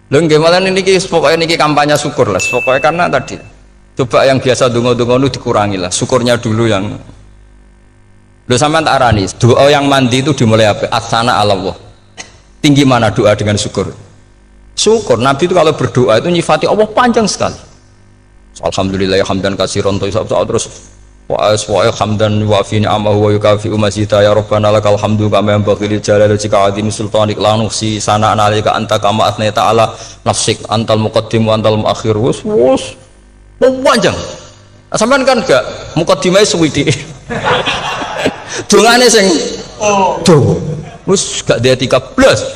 Lho nggih malah niki pokoke niki kampanye syukur lah. Pokoknya karena tadi coba yang biasa donga-donga itu dikurangi lah. Syukurnya dulu yang lho sampean tak arani, doa yang mandi itu dimulai apa? Asana Allah. Tinggi mana doa dengan syukur? Syukur. Nabi itu kalau berdoa itu nyifati Allah panjang sekali. Alhamdulillah hamdan katsiran terus wa hamdan wa fi ni'amahu wa yukafi mazida ya rabbana lakal hamdu kama yanbaghi li jalali wajhika azimi sultanik la nuhsi sana'an 'alaika anta kama athnayta 'ala nafsik antal muqaddim wa antal muakhir wus panjang. Sampean kan enggak muqaddimah suwidi. Dongane sing wis gak dia 13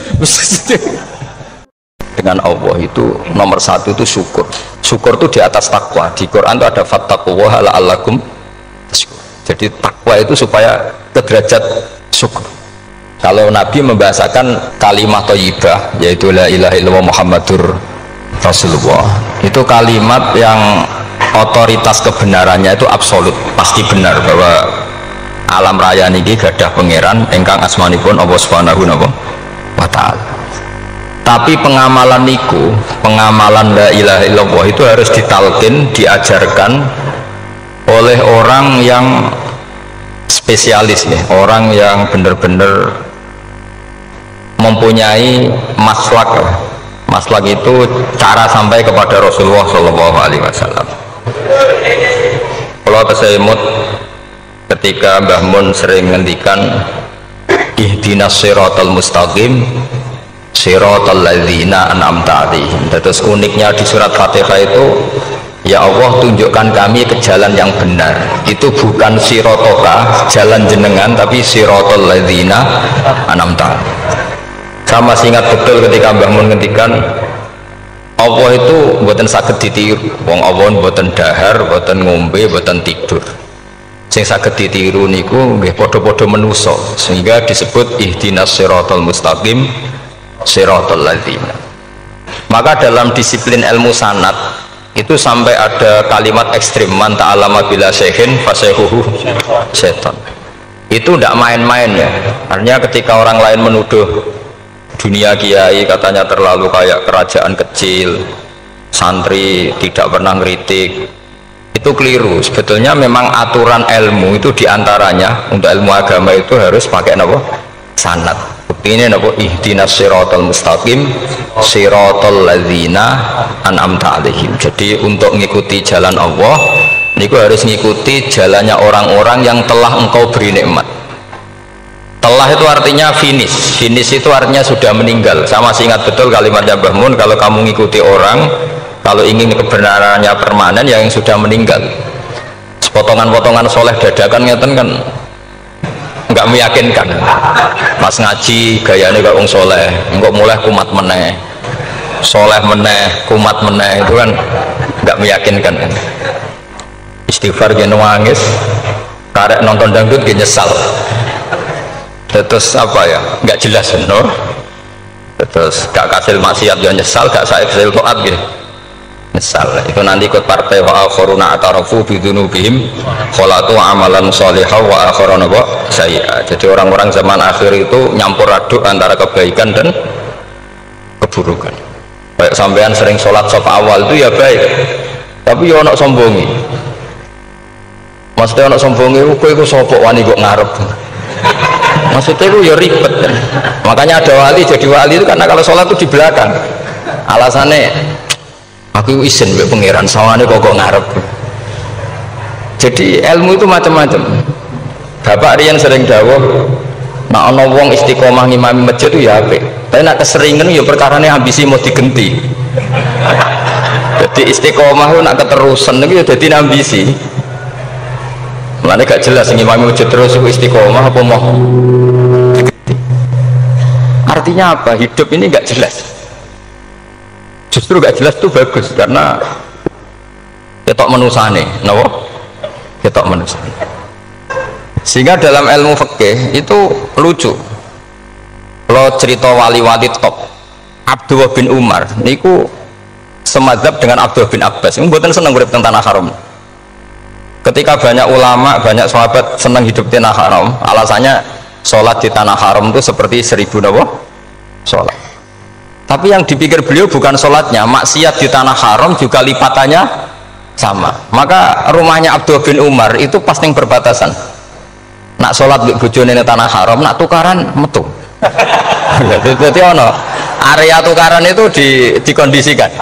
dengan Allah itu nomor satu itu syukur. Syukur itu di atas takwa. Di Quran itu ada fattaqullaha la'allakum tashkurun. Jadi takwa itu supaya ke derajat syukur. Kalau Nabi membahasakan kalimat thayyibah yaitu la ilaha illallah Muhammadur Rasulullah, itu kalimat yang otoritas kebenarannya itu absolut, pasti benar bahwa alam raya niki gadah pangeran ingkang asmanipun Allah Subhanahu wa taala. Tapi pengamalan niku, pengamalan la ilaha illallah itu harus ditalkin, diajarkan oleh orang yang spesialis nih, orang yang benar-benar mempunyai maslak. Maslak itu cara sampai kepada Rasulullah Shallallahu Alaihi Wasallam. Kalau kesemut ketika Mbah Mun sering ngendikan ihdinas siratal mustaqim siratal ladzina an'amta 'alaihim. Terus uniknya di surat Fatihah itu, ya Allah tunjukkan kami ke jalan yang benar. Itu bukan siratoka jalan jenengan, tapi siratal ladzina an'amta. Sama ingat betul ketika Mbah Mun ngendikan Allah itu mboten saged ditiru. Wong Allah mboten dahar, mboten ngombe, mboten tidur. Sing saged ditiru niku nggih padha-padha manusa, sehingga disebut ihdinas siratal mustaqim siratal ladzina. Maka dalam disiplin ilmu sanad itu sampai ada kalimat ekstrim, man ta'allama bila syekhin fasehuhu setan. Itu tidak main-main ya. Artinya ketika orang lain menuduh dunia kiai katanya terlalu kayak kerajaan kecil, santri tidak pernah ngeritik, itu keliru. Sebetulnya memang aturan ilmu itu diantaranya untuk ilmu agama itu harus pakai apa? Sanad. Ini apa? Ihdinas siratal mustaqim siratal ladzina an'amta 'alaihim. Jadi untuk mengikuti jalan Allah niku harus mengikuti jalannya orang-orang yang telah engkau beri nikmat. Telah itu artinya finish. Finish itu artinya sudah meninggal. Sama ingat betul kalimatnya Mbah Mun, kalau kamu mengikuti orang, kalau ingin kebenarannya permanen, yang sudah meninggal. Potongan-potongan soleh dadakan ngeten kan nggak meyakinkan. Pas ngaji gayanya kok wong soleh, engkau mulai kumat meneh, soleh meneh, kumat meneh, itu kan nggak meyakinkan. Istighfar gini nangis, karek nonton dangdut gini nyesal. Terus apa ya, nggak jelas no? Terus gak kasil maksiat ya nyesal, gak kasil toat gitu nyesal. Itu nanti ikut partai wa akhiruna atarafu bidunubihim kholatu amalan sholihah wa akhiruna sayyi'ah. Jadi orang-orang zaman akhir itu nyampur aduk antara kebaikan dan keburukan. Kayak sampean sering sholat saf awal itu ya baik, tapi ya nak sombongi. Maksudnya nak sombongi kowe iku sapa wani kok ngarep. Maksudnya itu ya ribet kan? Makanya ada wali jadi wali itu karena kalau sholat itu di belakang, alasannya aku izin be pangeran sawane kok ngarep. Jadi ilmu itu macam-macam. Bapak Rian sering dawuh nak ana wong istiqomah ngimami masjid itu ya apik, tapi nak keseringan ya perkarane ambisi mau digenti. Jadi istiqomah itu nak keterusan itu ya jadi ambisi. Mulane gak jelas ngimami masjid terus itu istiqomah apa mau digenti. Artinya apa? Hidup ini gak jelas. Justru gak jelas itu bagus karena ketok menusane, nawa ketok menusane. Sehingga dalam ilmu fikih itu lucu. Kalau cerita wali-wali top, Abdullah bin Umar, niku semadzhab dengan Abdullah bin Abbas. Mboten seneng urip teng tanah haram. Ketika banyak ulama, banyak sahabat senang hidup di tanah haram, alasannya sholat di tanah haram itu seperti 1000 nawa sholat. Tapi yang dipikir beliau bukan sholatnya, maksiat di tanah haram juga lipatannya sama. Maka rumahnya Abdullah bin Umar itu pas ning perbatasan. Nak sholat di bojone ning tanah haram, nak tukaran metu. Jadi ono area tukaran itu dikondisikan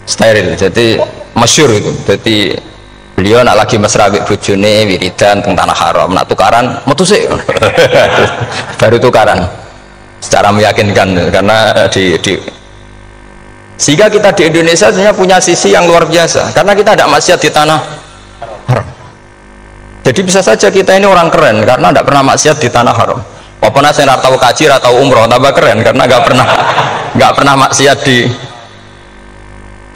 steril. Jadi masyhur itu. Jadi beliau nak lagi mesra mbek bojone wiridan teng tanah haram, nak tukaran metu sik. Baru tukaran. Secara meyakinkan karena sehingga kita di Indonesia sebenarnya punya sisi yang luar biasa karena kita tidak maksiat di tanah haram. Jadi bisa saja kita ini orang keren karena tidak pernah maksiat di tanah haram. Walaupun saya nggak tahu kaji atau umroh tambah keren karena nggak pernah maksiat di.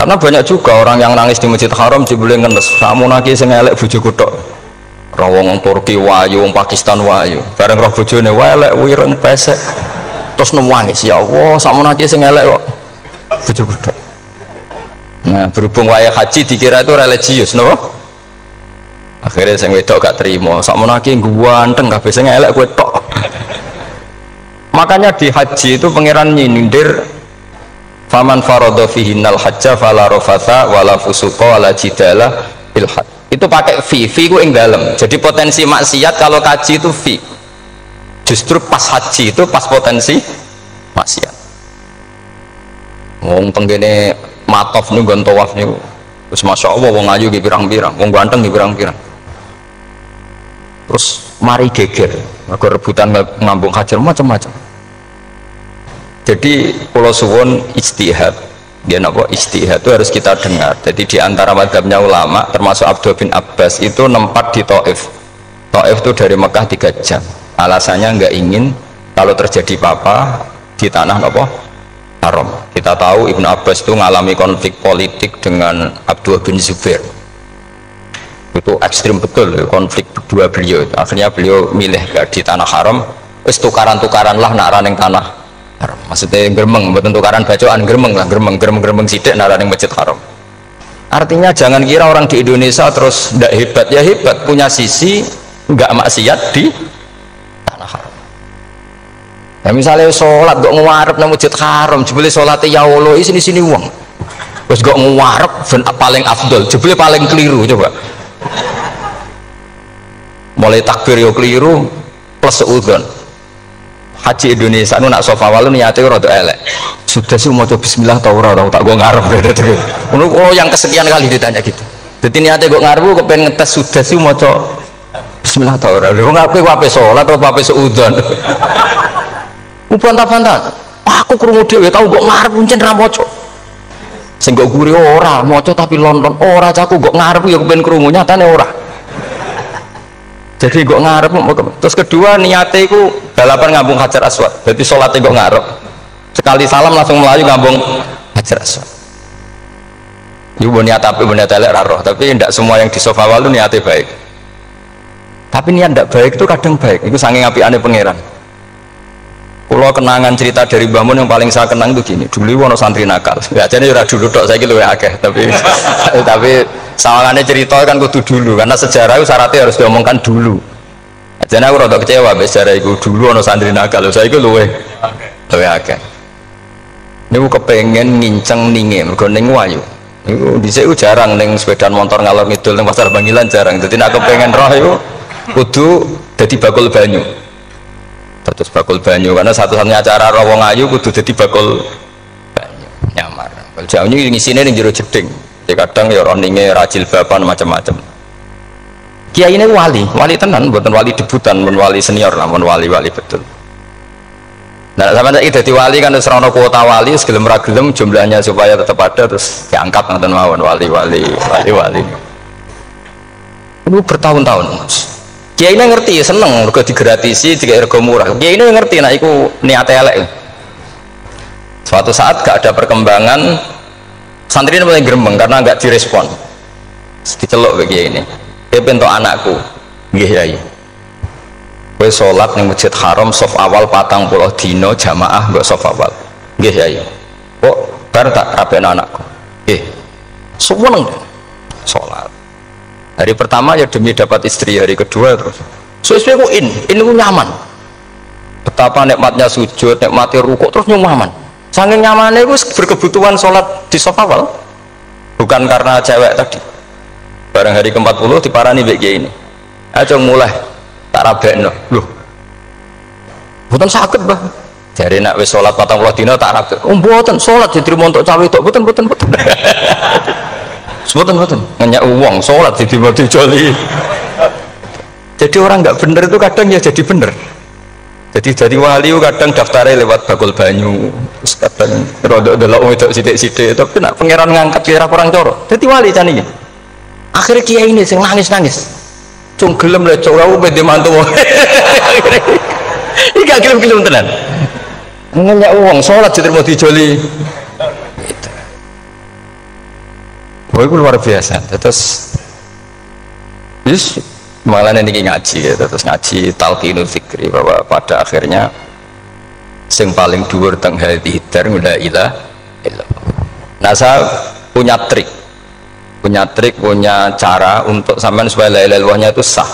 Karena banyak juga orang yang nangis di Masjid Haram jebule ngenes kamu naki sing elek bojoku tok. Wong Turki wayu, wong Pakistan wayu. Bareng roh bojone elek wireng pesek. Terus nangis, ya Allah, sakmono iki sing elek kok bojoku tok. Nah, berhubung wayah haji dikira itu religius, napa? Akhirnya sing wedok gak terima, sakmono iki ganteng kabeh sing elek kowe tok. Makanya di haji itu pangeran nyindir faman faradha fihinnal hajja fala rafatha wala fusuqa wala jidala fil hajj. Itu pakai fi ku ing dalem. Jadi potensi maksiat kalau haji itu fi. Justru pas haji itu pas potensi maksiat. Wong tenggene matof niku nggon tawaf niku. Terus masyaallah wong ayu ki pirang-pirang, wong ganteng ki pirang-pirang. Terus mari geger, mergo rebutan ngambung hajar macam-macam. Jadi pulau suwon ijtihad. Dia napa ijtihad itu harus kita dengar. Jadi di antara mazhabnya ulama termasuk Abdullah bin Abbas itu nempat di Taif. Taif itu dari Mekah 3 jam. Alasannya nggak ingin kalau terjadi apa-apa di tanah apa haram. Kita tahu Ibnu Abbas itu mengalami konflik politik dengan Abdullah bin Zubair. Itu ekstrim betul konflik dua beliau. Akhirnya beliau milih di tanah haram. Wis tukaran-tukaran lah nak raning tanah haram. Maksudnya gremeng, bukan tukaran bacaan gremeng lah, gremeng sidik nak raning masjid haram. Artinya jangan kira orang di Indonesia terus ndak hebat, ya hebat punya sisi nggak maksiat di tanah haram. Ya misalnya sholat gak ngewarep nang masjid haram, jebule sholatnya ya Allah sini uang. Terus gak ngewarep ben paling afdol, jebule paling keliru coba. Mulai takbir yo keliru plus seudon. Haji Indonesia nu nak sofa walu niate rada elek. Sudah sih mau coba bismillah tau ora tau tak gua ngarep gitu. Oh yang kesekian kali ditanya gitu. Jadi niate gua ngarep kepen ngetes sudah sih mau coba bismillah tau ora. Lha ngapain wae salat atau wae seudon. Bantah-bantah, aku krungu dhewe tau kok ngarep pancen ra maca. Sing kok guri ora maca tapi London ora caku kok ngarep ya kepen krungu nyatane ora. Jadi kok ngarep. Terus kedua niate iku balapan ngambung Hajar Aswad. Jadi salate kok ngarep. Sekali salam langsung melayu ngambung Hajar Aswad. Iku niat apik niat elek ra roh, tapi ndak semua yang di sofa walu niate baik. Tapi niat ndak baik itu kadang baik. Iku saking apikane pangeran. Kalau kenangan cerita dari Mbah Mun yang paling saya kenang itu gini, dulu wono santri nakal. Ya jadi ora dulu tok saiki luwih akeh, tapi sawangannya cerita kan kudu dulu karena sejarah itu syaratnya harus diomongkan dulu. Jadi aku rada kecewa mbek sejarah iku dulu wono santri nakal, saiki luwih akeh. Niku kepengen nginceng ninge mergo ning wayu. Niku dhisik jarang ning sepeda motor ngalor ngidul ning pasar Bangilan jarang. Dadi nek kepengen roh iku kudu dadi bakul banyu. Terus bakul banyu karena satu-satunya acara rawong ayu kudu jadi bakul banyu nyamar. Kalau jauhnya ngisine ning jero jeding. Ya kadang ya roninge rajil bapan macam-macam. Kiai ini wali tenan, bukan wali debutan, bukan wali senior lah, bukan wali betul. Nah, sama saiki dadi wali kan wis ana kuota wali, gelem ra gelem jumlahnya supaya tetap ada terus diangkat ngoten mawon wali. Ini bertahun-tahun, Mas. Kiai ini ngerti seneng mergo digratisi dikai rego murah. Kiai ini ngerti nek iku niate elek. Suatu saat gak ada perkembangan, santri ini mulai gremeng karena gak direspon. Diceluk be kiai ini. Dia bentuk anakku. Nggih Yai. Kowe salat ning Masjid Haram saf awal 40 dina jamaah mbok saf awal. Nggih Yai. Kok bar tak rapeno anakku. Nggih. Seneng salat. Hari pertama ya demi dapat istri, hari kedua terus sesuai ku in ku nyaman. Betapa nikmatnya sujud, nikmatnya rukuk terus nyaman. Saking nyamannya itu berkebutuhan sholat di sofa wal, bukan karena cewek tadi. Barang hari ke-40 diparani begini ini. Ayo mulai tak rabekno. Loh. Mboten sakit, Mbah. Jare nek wis salat 40 dina tak rabek. Oh, mboten salat diterima untuk cawe tok. Mboten. Mboten. Ngenyak uang salat diterima dijoli. Jadi orang nggak bener itu kadang ya jadi bener. Jadi wali kadang daftarnya lewat bakul banyu, terus kadang rodok delok wedok sithik-sithik, tapi nak pangeran ngangkat kira kurang coro. Jadi wali cani. Akhirnya kiai ini sing nangis. Cung gelem le coro pede mantu. Iki gak gelem tenan. Ngenyak uang salat diterima dijoli. Wah, itu luar biasa. Terus malah ini ngaji ya, terus ngaji talqinul fikri bahwa pada akhirnya sing paling dhuwur teng hati dar la ilaha illallah. Nah, saya punya cara untuk sampean supaya la ilaha illallahnya itu sah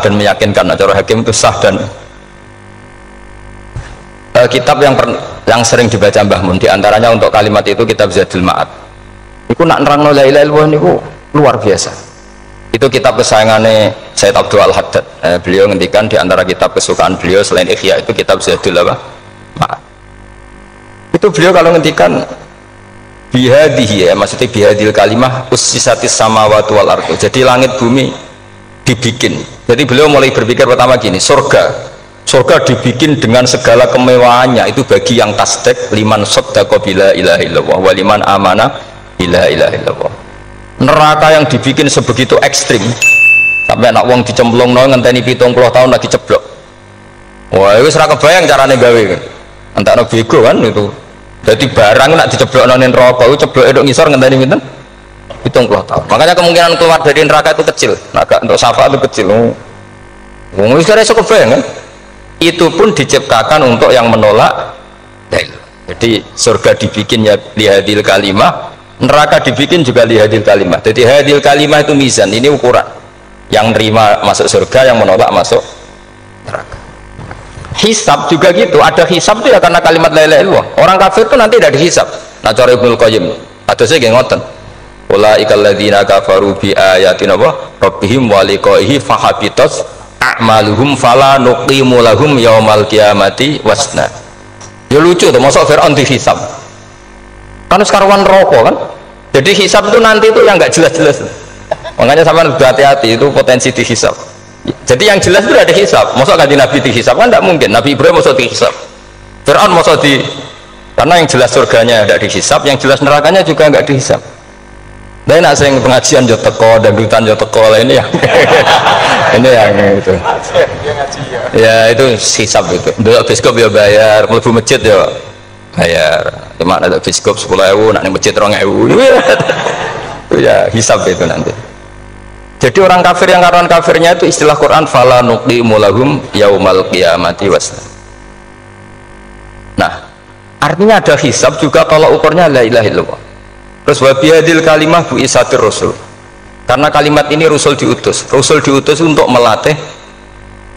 dan meyakinkan. Nah, cara hakim itu sah dan kitab yang sering dibaca Mbah Mun diantaranya untuk kalimat itu kitab Zadul Ma'ad. Iku nak nerangno la ilaha illallah niku luar biasa. Itu kitab kesayangannya Sayyid Abdul Al-Haddad. Beliau ngendikan di antara kitab kesukaan beliau selain Ihya itu kitab Zadul Ma'ad. Itu beliau kalau ngendikan bihadihi, ya maksudnya bihadil kalimah ussisatis samawati wal ardu. Jadi langit bumi dibikin. Jadi beliau mulai berpikir pertama gini, surga dibikin dengan segala kemewahannya itu bagi yang tasdek liman saddaqa bila ilaha illallah wa liman amana bila ilaha illallah. Neraka yang dibikin sebegitu ekstrim sampai anak wong dicemplung ngenteni 70 tahun lagi ceblok. Wah, itu ora kebayang carane gawe. Entakno bego kan itu. Jadi barang nak diceblokno ning neraka itu cebloke tok ngisor ngenteni pinten? 70 tahun. Makanya kemungkinan keluar dari neraka itu kecil. Nah, untuk syafaat itu kecil. Wong wis ora iso kebayang kan? Itu pun diciptakan untuk yang menolak dalil. Jadi surga dibikin ya lihadil kalimah, neraka dibikin juga lihadil kalimah. Jadi hadil kalimah itu mizan, ini ukuran yang nerima masuk surga, yang menolak masuk neraka. Hisab juga gitu, ada hisab itu ya karena kalimat la ilaha illallah. Orang kafir itu nanti tidak dihisab. Nah, cara Ibnul Qayyim ada sih kayak ngoten, ulaikal ladzina kafaru bi ayatina rabbihim wa liqaihi fahabitat a'maluhum fala nuqimu lahum yaumal qiyamati wasna. Ya lucu tuh, masuk Fir'aun dihisab kan sekarang rokok kan, jadi hisab itu nanti itu yang nggak jelas-jelas. Makanya sama hati-hati, itu potensi dihisab. Jadi yang jelas itu ada hisab. Masuk kanjeng Nabi dihisab kan tidak mungkin. Nabi Ibrahim masuk dihisab, Fir'aun masuk karena yang jelas surganya tidak dihisab, yang jelas nerakanya juga nggak dihisab. Dan nak sing pengajian jo teko dan dutan jo teko ini yang ini yang itu. Ya itu hisab itu. Dulu biskop ya bayar, mlebu masjid ya bayar. Cuma ada biskop 10.000, nak ning masjid 2.000. Itu ya hisab itu nanti. Jadi orang kafir yang karuan kafirnya itu istilah Quran fala nuqimu lahum yaumal qiyamati wasna. Nah, artinya ada hisab juga kalau ukurnya la ilaha illallah. Terus wabiyadil kalimah bu isatir rasul, karena kalimat ini rasul diutus untuk melatih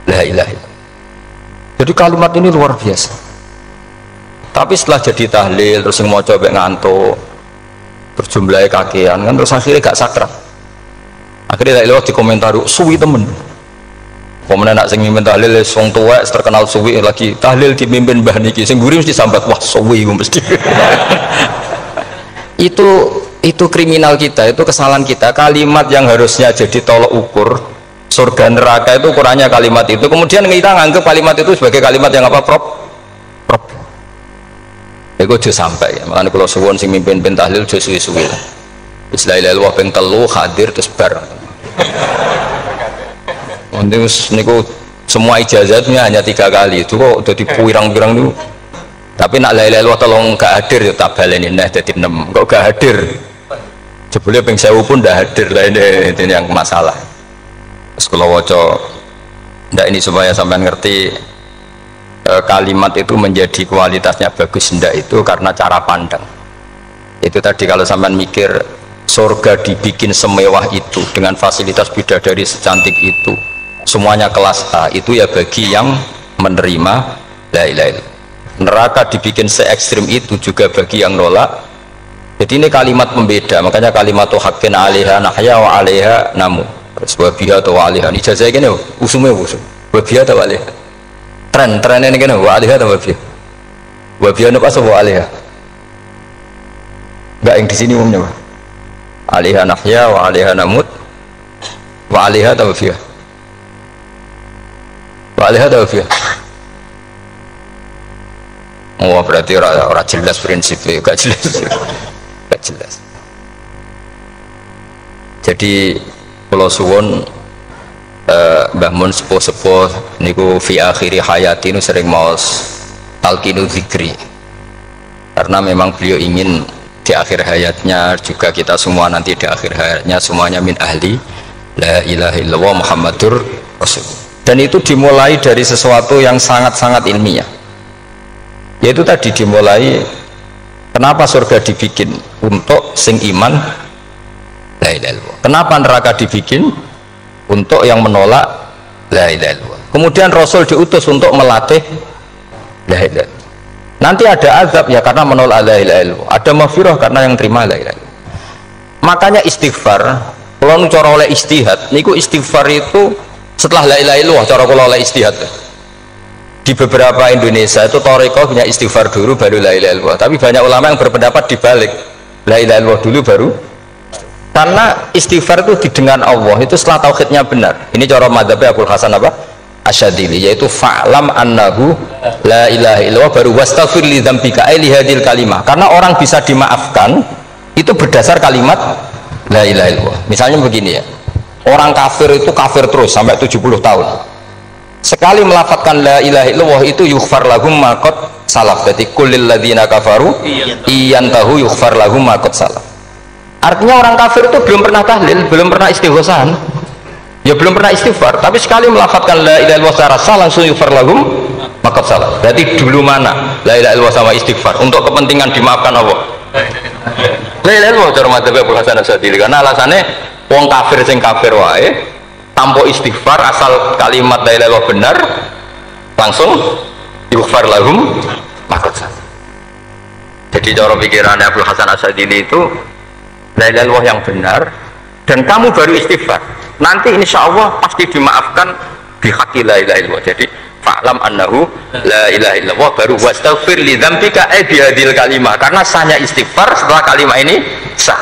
la ilaha illallah. Jadi kalimat ini luar biasa. Tapi setelah jadi tahlil terus mau coba ngantuk, terus jumlahnya kakean kan, terus akhirnya gak sakral. Akhirnya la ilaha dikomentari suwi temen. Pemenang nak sing mimpin tahlil wong tuwek terkenal suwi, lagi tahlil dipimpin mbah niki sing mburi mesti sambat wah suwi mesti. itu kriminal kita, itu kesalahan kita. Kalimat yang harusnya jadi tolok ukur surga neraka itu ukurannya kalimat itu, kemudian kita nganggap kalimat itu sebagai kalimat yang apa prop ya gue udah sampai ya. Makanya kalau suwon sing mimpin tahlil udah suwi-suwi lah istilah ilal ping telu hadir terus bar nanti niku semua ijazatnya hanya 3 kali itu kok udah dipirang-pirang dulu. Tapi nak la ilaha illallah tolong gak hadir ya tak baleni nah dadi 6. Kok gak hadir? Jebule ping 1000 pun ndak hadir lah, ini yang masalah. Terus kalau waca ndak ini supaya sampean ngerti kalimat itu menjadi kualitasnya bagus ndak itu karena cara pandang. Itu tadi kalau sampean mikir surga dibikin semewah itu dengan fasilitas bidadari secantik itu, semuanya kelas A, itu ya bagi yang menerima la ilaha illallah. neraka dibikin se ekstrim itu juga bagi yang nolak. Jadi ini kalimat pembeda, makanya kalimat haqqin 'alaiha nahya wa 'alaiha namu. Terus wa biha atau wa 'alaiha. Ijazah gini usume usum. Wa biha atau wa 'alaiha. Tren ini gini wa 'alaiha atau wa biha. Wa biha apa so wa 'alaiha. Enggak yang di sini umumnya. 'Alaiha nahya wa 'alaiha namut. Wa 'alaiha atau wa biha. Wa 'alaiha atau wa biha. Oh berarti orang jelas prinsipnya, gak jelas. Jelas. Jadi kalau suwon Mbah Mun sepuh-sepuh niku fi akhiri hayati nu sering maos talqinu dzikri. Karena memang beliau ingin di akhir hayatnya juga kita semua nanti di akhir hayatnya semuanya min ahli la ilaha illallah Muhammadur Rasul. Dan itu dimulai dari sesuatu yang sangat-sangat ilmiah. Yaitu tadi dimulai kenapa surga dibikin untuk sing iman la ilaha illallah. Kenapa neraka dibikin untuk yang menolak la ilaha illallah. Kemudian Rasul diutus untuk melatih la ilaha illallah. Nanti ada azab ya karena menolak la ilaha illallah. Ada maghfirah karena yang terima la ilaha illallah. Makanya istighfar, kalau cara oleh istihad, niku istighfar itu setelah la ilaha illallah cara kalau oleh istihad. Di beberapa Indonesia itu thariqah punya istighfar dulu baru la ilaha illallah, tapi banyak ulama yang berpendapat dibalik, la ilaha illallah dulu baru, karena istighfar itu didengar Allah itu setelah tauhidnya benar. Ini cara madzhabnya Abul Hasan apa? Asyadili, yaitu fa'lam annahu la ilaha illallah baru wastaghfir li dzambika li hadhil kalimah. Karena orang bisa dimaafkan itu berdasar kalimat la ilaha illallah. Misalnya begini ya, orang kafir itu kafir terus sampai 70 tahun. Sekali melafatkan la ilaha illallah itu yughfar lahum ma qad salaf. Jadi kullil ladzina kafaru iyantahu yughfar lahum ma qad salaf. Artinya orang kafir itu belum pernah tahlil, belum pernah istighosah, ya belum pernah istighfar, tapi sekali melafatkan la ilaha illallah secara sah langsung yughfar lahum ma qad salaf. Berarti dulu mana la ilaha illallah sama istighfar untuk kepentingan dimaafkan Allah? La ilaha illallah cara madzhab Abul Hasan Asyadili, karena alasannya wong kafir sing kafir wae tanpa istighfar asal kalimat la ilaha illallah benar langsung yughfar lahum maqad salaf. Jadi cara pikirannya Abdul Hasan Asyadili itu la ilaha illallah yang benar dan kamu baru istighfar nanti insya Allah pasti dimaafkan bihaqqi la ilaha illallah. Jadi fa'lam annahu la ilaha illallah baru wastaghfir li dzambika bihadil kalimah, karena sahnya istighfar setelah kalimat ini sah.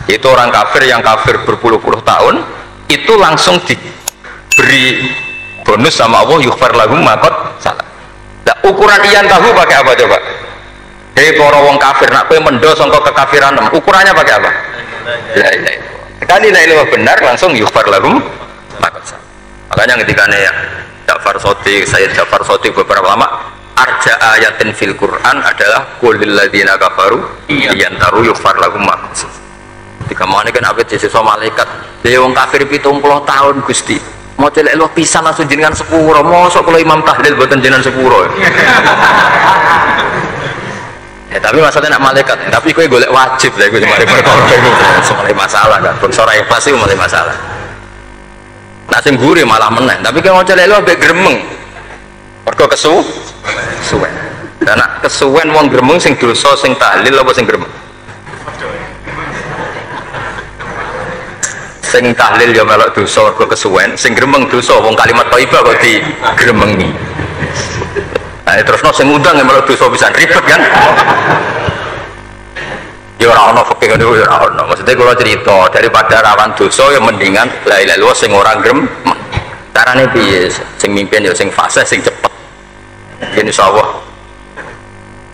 Itu orang kafir yang kafir berpuluh-puluh tahun itu langsung diberi bonus sama Allah yughfar lahum ma qad salaf. Nah, ukuran iyan tahu pakai apa coba? Hei para wong kafir nak kowe mendo sangka kekafiran, ukurannya pakai apa? La ilaha illallah. Sekali la ilaha benar langsung yughfar lahum ma qad salaf. Makanya ketika ya Ja'far Shadiq, Sayyid Ja'far Shadiq beberapa lama arja ayatin fil Quran adalah qulil ladzina kafaru iyan taru yughfar lahum ma qad salaf. Tiga mana kan abet siswa malaikat dia wong kafir 70 tahun Gusti mau celek lu pisan langsung jenengan sepuro mosok kalau imam tahlil buatan jenengan sepuro ya tapi masalahnya nak malaikat tapi gue golek wajib lah gue semari perkara itu semari masalah kan bersorai ikhlas itu mulai masalah nak sing gurih malah meneh tapi kalau mau celek lu abek gremeng mergo kesuwen dan nak kesuwen wong gremeng sing dosa sing tahlil apa sing gremeng sing tahlil ya melok dosa kok kesuwen sing gremeng dosa wong kalimat thayyibah kok di gremengi. Nah terusno sing ngundang ya melok dosa pisan ribet kan. Ya ora ono fikih ngono ya ora ono. Maksudnya kalau cerita daripada rawan dosa ya mendingan la ilaha illallah sing ora gremeng. Carane piye? Sing mimpin ya sing fasih sing cepet. Yen insyaallah.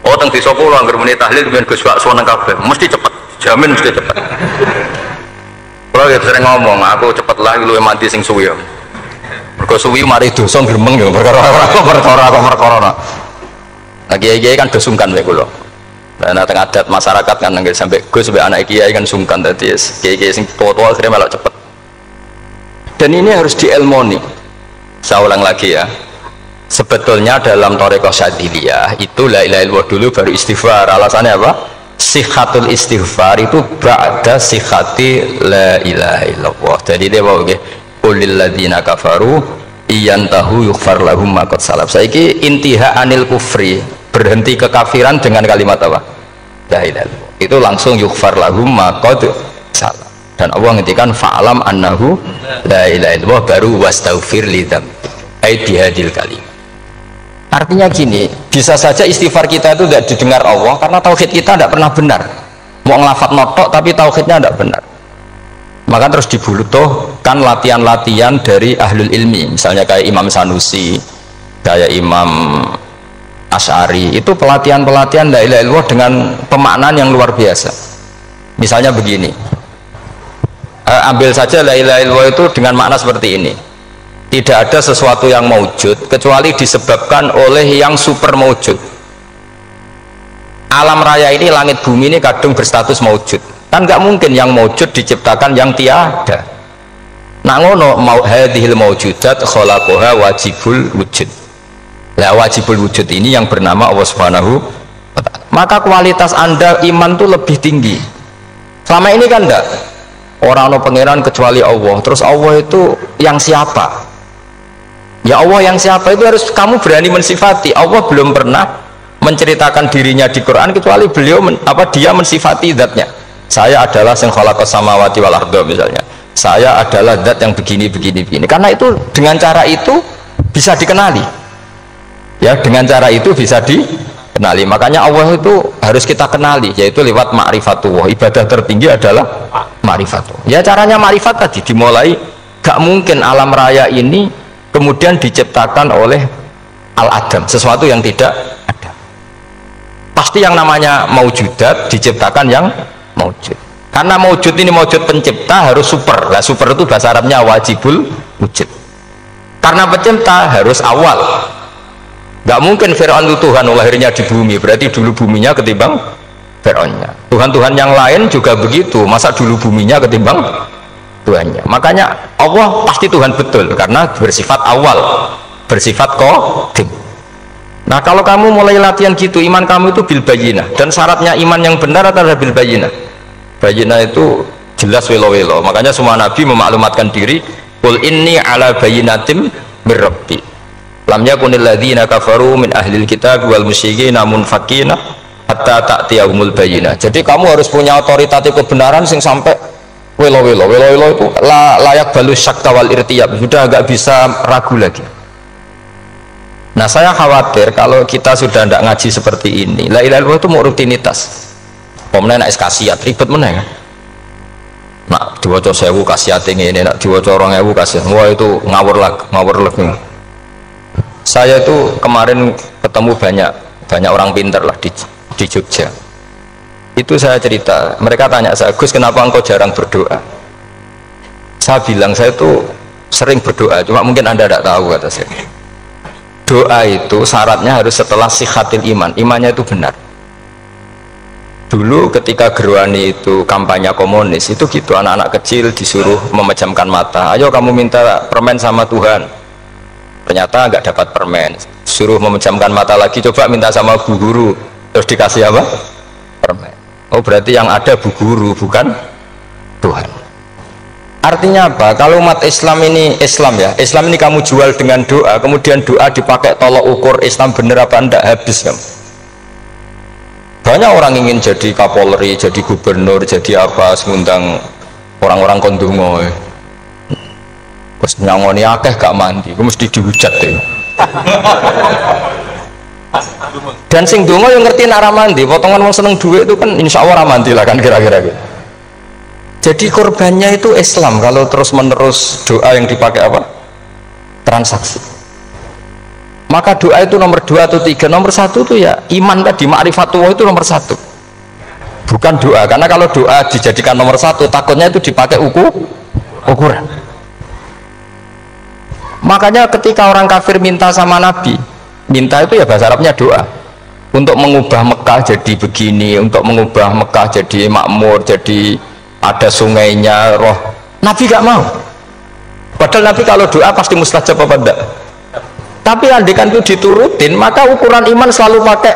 Oh teng desa kula anggere muni tahlil ben Gus Bakso nang kabeh mesti cepet. Jamin mesti cepet. Kalau ya sering ngomong, aku cepet lah lu mati sing suwi ya. Mergo suwi mari dosa gremeng ya perkara. Nah kiai-kiai kan do sungkan wae kula. Nah teng adat masyarakat kan nggih sampai Gus sampai anak kiai kan sungkan dadi kiai-kiai sing tua-tua akhirnya malah cepet. Dan ini harus diilmoni. Saya ulang lagi ya. Sebetulnya dalam thariqah Syadziliyah itu la ilaha illallah dulu baru istighfar. Alasannya apa? Sihatul istighfar itu ba'da sihati la ilaha illallah. Jadi dia bawa ke qulil ladzina kafaru iyantahu yughfar lahum ma qad salaf. Saiki intiha anil kufri berhenti kekafiran dengan kalimat apa? La ilaha illallah. Itu langsung yughfar lahum ma qad salah. Dan Allah ngendikan fa'alam annahu la ilaha illallah baru wastaghfir lidzam. Ai bihadil kalim. Artinya gini, bisa saja istighfar kita itu tidak didengar Allah karena tauhid kita tidak pernah benar. Mau ngelafat notok tapi tauhidnya tidak benar. Maka terus dibutuhkan latihan-latihan dari ahlul ilmi, misalnya kayak Imam Sanusi, kayak Imam Asy'ari, itu pelatihan-pelatihan la ilaha illallah dengan pemaknaan yang luar biasa. Misalnya begini, ambil saja la ilaha illallah itu dengan makna seperti ini: tidak ada sesuatu yang maujud kecuali disebabkan oleh yang super maujud. Alam raya ini, langit bumi ini kadung berstatus maujud, kan nggak mungkin yang maujud diciptakan yang tiada. Nak ngono mau hadhil maujudat khalaqaha wajibul wujud. Lah wajibul wujud ini yang bernama Allah Subhanahu wa ta'ala. Maka kualitas Anda iman tuh lebih tinggi. Selama ini kan enggak, orang no pangeran kecuali Allah. Terus Allah itu yang siapa? Ya Allah yang siapa itu harus kamu berani mensifati. Allah belum pernah menceritakan dirinya di Quran kecuali beliau dia mensifati zatnya. Saya adalah sing khalaqas samawati wal arda misalnya. Saya adalah zat yang begini. Karena itu dengan cara itu bisa dikenali. Ya, dengan cara itu bisa dikenali. Makanya Allah itu harus kita kenali, yaitu lewat ma'rifatullah. Ibadah tertinggi adalah ma'rifatullah. Ya, caranya ma'rifat tadi dimulai. Gak mungkin alam raya ini kemudian diciptakan oleh al-adam, sesuatu yang tidak ada. Pasti yang namanya maujudat diciptakan yang maujud. Karena maujud ini maujud pencipta harus super. Nah, super itu bahasa Arabnya wajibul wujud. Karena pencipta harus awal. Gak mungkin Fir'aun itu Tuhan lahirnya di bumi, berarti dulu buminya ketimbang Fir'aunnya. Tuhan-Tuhan yang lain juga begitu, masa dulu buminya ketimbang Tuhannya. Makanya Allah pasti Tuhan betul karena bersifat awal, bersifat qadim. Nah, kalau kamu mulai latihan gitu, iman kamu itu bil bayyinah, dan syaratnya iman yang benar adalah bil bayyinah. Bayyinah itu jelas welo-welo. Makanya semua nabi memaklumatkan diri, qul inni ala bayyinatim mir rabbi. Lam yakunil ladzina kafaru min ahlil kitab wal musyrikin munfakina hatta ta'tiyahumul bayyinah. Jadi kamu harus punya otoritatif kebenaran sing sampai welo-welo itu layak balus syakta wal irtiyab, sudah agak bisa ragu lagi. Nah, saya khawatir kalau kita sudah tidak ngaji seperti ini, la ilaha illallah itu mau rutinitas. Pemenang nak kasiat ribet meneng. Nak diwaca 1000 kasiat ini, nak diwaca 2000 kasiat. Wah, itu ngawur lagi. Saya itu kemarin ketemu banyak orang pintar lah di Jogja. Itu saya cerita, mereka tanya saya, Gus, kenapa engkau jarang berdoa? Saya bilang saya itu sering berdoa, cuma mungkin Anda tidak tahu, kata saya. Doa itu syaratnya harus setelah sihatil iman, imannya itu benar. Dulu ketika Gerwani itu kampanye komunis, itu gitu, anak-anak kecil disuruh memejamkan mata, ayo kamu minta permen sama Tuhan. Ternyata nggak dapat permen, suruh memejamkan mata lagi, coba minta sama bu guru, terus dikasih apa? Permen. Oh, berarti yang ada bu guru, bukan Tuhan. Artinya apa? Kalau umat Islam ini Islam ini kamu jual dengan doa, kemudian doa dipakai tolok ukur Islam bener apa enggak, habis kan? Banyak orang ingin jadi Kapolri, jadi gubernur, jadi apa, ngundang orang-orang kondungo. Terus nyangoni akeh gak mandi, mesti dihujat deh. Dan sing dongo yang ngerti nak mandi, potongan wong seneng duit itu kan insya Allah mandi lah kan kira-kira gitu. Jadi korbannya itu Islam kalau terus menerus doa yang dipakai apa? Transaksi. Maka doa itu nomor 2 atau 3, nomor 1 itu ya iman tadi, ma'rifatullah itu nomor 1. Bukan doa, karena kalau doa dijadikan nomor 1 takutnya itu dipakai ukuran. Makanya ketika orang kafir minta sama Nabi, minta itu ya bahasa Arabnya doa, untuk mengubah Mekah jadi begini, untuk mengubah Mekah jadi makmur, jadi ada sungainya, roh. Nabi gak mau. Padahal Nabi kalau doa pasti mustajab apa enggak? Tapi andikan itu diturutin, maka ukuran iman selalu pakai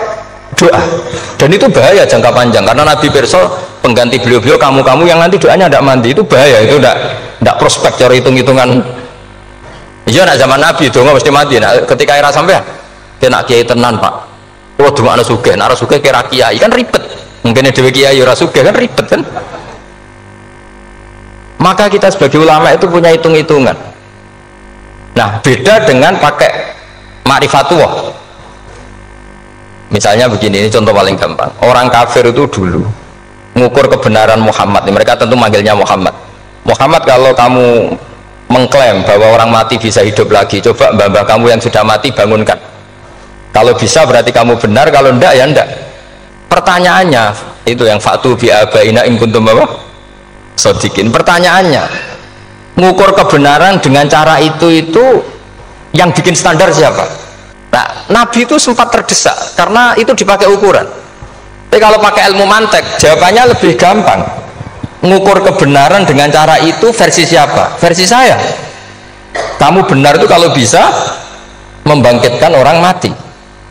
doa. Dan itu bahaya jangka panjang, karena Nabi pirsa pengganti beliau-beliau kamu-kamu yang nanti doanya tidak mandi, itu bahaya, itu tidak prospek cara hitung-hitungan. Iya, nak zaman Nabi itu nggak mesti mati. Nah, ketika era sampai, kena kiai tenan pak, Oh cuma anak sugih, anak sugih kira kiai kan ribet. Mungkin ada kiai ora sugih kan ribet kan. Maka kita sebagai ulama itu punya hitung-hitungan. Nah beda dengan pakai ma'rifatullah. Misalnya begini, ini contoh paling gampang. Orang kafir itu dulu mengukur kebenaran Muhammad. Mereka tentu manggilnya Muhammad. Muhammad, kalau kamu mengklaim bahwa orang mati bisa hidup lagi, coba mbah-mbah kamu yang sudah mati bangunkan. Kalau bisa berarti kamu benar, kalau enggak ya enggak. Pertanyaannya itu yang faktu bi abaina in kuntum sodikin. Pertanyaannya, mengukur kebenaran dengan cara itu yang bikin standar siapa? Nah, Nabi itu sempat terdesak karena itu dipakai ukuran. Tapi kalau pakai ilmu mantek, jawabannya lebih gampang. Mengukur kebenaran dengan cara itu versi siapa? Versi saya. Kamu benar itu kalau bisa membangkitkan orang mati.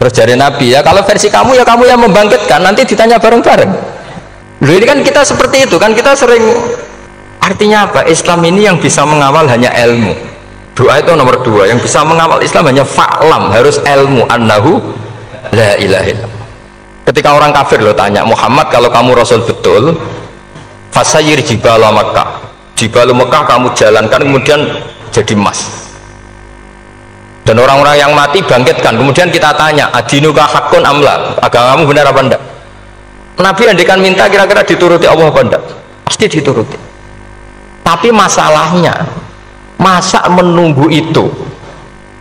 Terus dari Nabi, ya kalau versi kamu ya kamu yang membangkitkan, nanti ditanya bareng-bareng. Loh, ini kan kita seperti itu kan, kita sering. Artinya apa? Islam ini yang bisa mengawal hanya ilmu. Doa itu nomor 2, yang bisa mengawal Islam hanya fa'lam, harus ilmu annahu la ilaha illallah. Ketika orang kafir lo tanya, Muhammad kalau kamu Rasul betul, fasayir jibala Makkah, jibalu Makkah kamu jalankan kemudian jadi emas. Dan orang-orang yang mati bangkitkan, kemudian kita tanya, adinuka hakun amla, agamamu benar apa enggak? Nabi andikan minta kira-kira dituruti Allah apa enggak? Pasti dituruti. Tapi masalahnya, masa menunggu itu?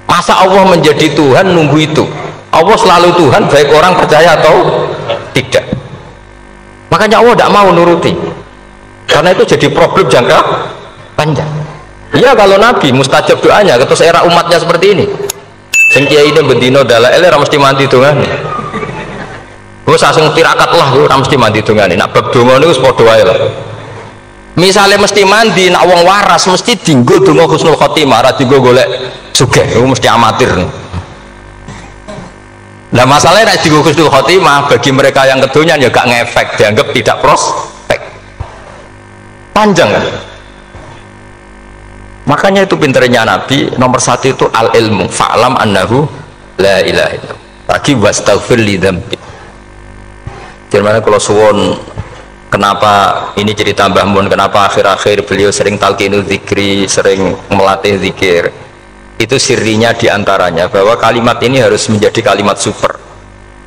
Masa Allah menjadi Tuhan nunggu itu? Allah selalu Tuhan baik orang percaya atau tidak. Makanya Allah tidak mau nuruti, karena itu jadi problem jangka panjang. Iya, kalau Nabi mustajab doanya, terus era umatnya seperti ini. Sing kiai ini bendino dalail ora mesti mandi dongane. Wes langsung tirakat lah ora mesti mandi dongane. Nak bab donga niku wis padha wae lah. Misale mesti mandi, nak wong waras mesti dienggo donga husnul khotimah, ora dienggo golek sugih. Iku mesti amatir. Nah masalahnya nek dienggo husnul khotimah bagi mereka yang kedonyan ya gak ngefek, dianggap tidak prospek. Panjang kan? Makanya itu pinternya Nabi, nomor 1 itu al ilmu, fa'lam annahu la ilaha illallah. Lagi wastaghfir li dzambi. Gimana kalau suwon, kenapa ini cerita Mbah Mun, kenapa akhir-akhir beliau sering talqinu zikri, sering melatih zikir. Itu sirinya diantaranya bahwa kalimat ini harus menjadi kalimat super.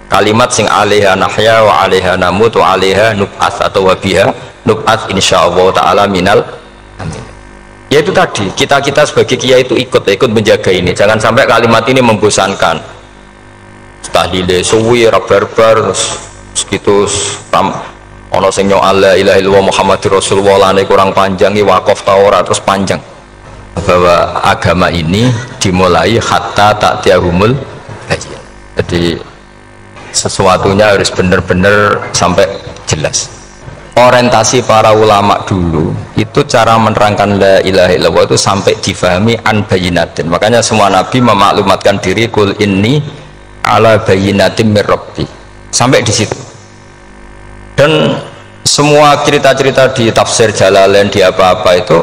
Kalimat sing alaiha nahya wa alaiha namut wa alaiha nub'ats atau wabiha nub'ats insyaallah taala minal amin. Ya itu tadi, kita sebagai kiai itu ikut menjaga ini, jangan sampai kalimat ini membosankan. Tahlile suwi barbar segitu ono sing nyoal la ilaha illallah Muhammadur Rasulullah lane kurang panjang, wakaf Taurat terus panjang. Bahwa agama ini dimulai hatta ta'tiyahumul bayyinah. Jadi sesuatunya harus benar-benar sampai jelas. Orientasi para ulama dulu itu cara menerangkan la ilaha illallah itu sampai difahami an bayyinatin. Makanya semua nabi memaklumatkan diri kul inni ala bayyinatin mir rabbi, sampai di situ. Dan semua cerita-cerita di tafsir Jalalain di apa-apa itu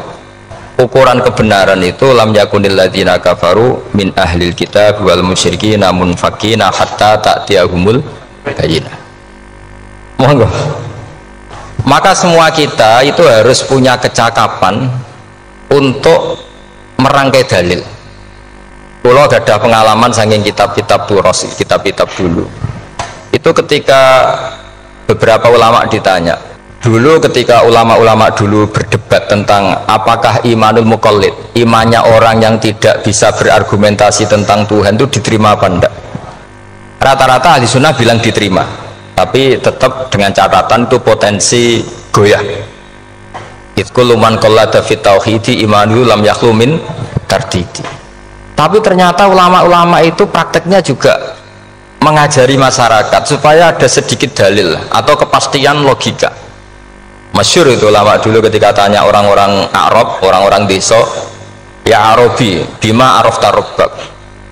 ukuran kebenaran itu lam yakunil ladzina kafaru min ahlil kitab wal musyrikin munfakina hatta ta'tiyahumul bayyinah. Monggo. Maka semua kita itu harus punya kecakapan untuk merangkai dalil. Kalau ada pengalaman saking kitab-kitab turos, kitab-kitab dulu. Itu ketika beberapa ulama ditanya, dulu ketika ulama-ulama dulu berdebat tentang apakah imanul muqallid, imannya orang yang tidak bisa berargumentasi tentang Tuhan itu diterima apa enggak. Rata-rata ahli sunnah bilang diterima, tapi tetap dengan catatan itu potensi goyah. Itkul man qallada fit tauhidi imanu lam yakhlu min tardidi. Tapi ternyata ulama-ulama itu prakteknya juga mengajari masyarakat supaya ada sedikit dalil atau kepastian logika. Masyhur itu ulama dulu ketika tanya orang-orang Arab, orang-orang desa, ya Arabi, bima arafta rabbak.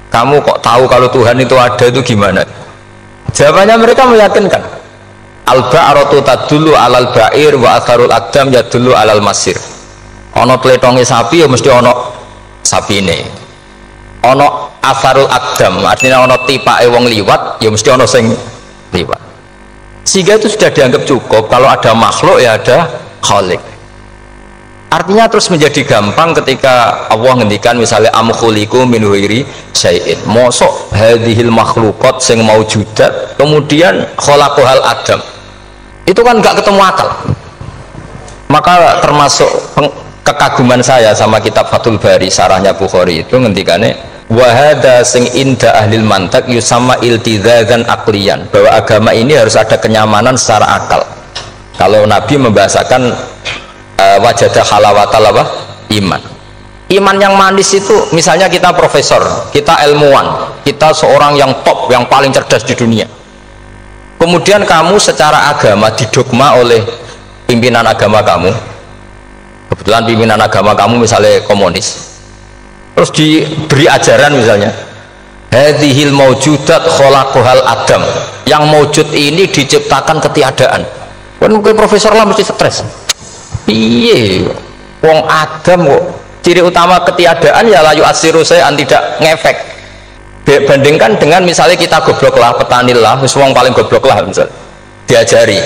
Kamu kok tahu kalau Tuhan itu ada, itu gimana? Jawabannya mereka meyakinkan, al-ba'ratu tadullu alal ba'ir wa atharul aqdam yadullu alal masir. Ono tletonge sapi ya mesti ono sapine. ono asarul akdam, artinya ono tipake wong liwat, ya mesti ono sing liwat. Sehingga itu sudah dianggap cukup. Kalau ada makhluk ya ada khalik. Artinya terus menjadi gampang ketika Allah ngendikan misalnya am khuliqu min ghairi syai'in. Mosok hadhil makhluqat sing maujudat kemudian khalaqahal adam. Itu kan enggak ketemu akal. Maka termasuk kekaguman saya sama kitab Fathul Bari sarahnya Bukhari itu ngendikane wa hadza sing inda ahlil mantak yusamma iltizazan aqliyan, bahwa agama ini harus ada kenyamanan secara akal. Kalau Nabi membahasakan wajadah halawatal apa? Iman. Iman yang manis itu misalnya kita profesor, kita ilmuwan, kita seorang yang top, yang paling cerdas di dunia. Kemudian kamu secara agama didogma oleh pimpinan agama kamu. Kebetulan pimpinan agama kamu misalnya komunis. Terus diberi ajaran misalnya hadhil maujudat khalaqahal adam. Yang maujud ini diciptakan ketiadaan. Kan mungkin profesor lah mesti stres. Iya, wong Adam kok ciri utama ketiadaan ya layu asiru saya tidak ngefek. Bandingkan dengan misalnya kita goblok lah, petani lah, wong paling goblok lah misal diajari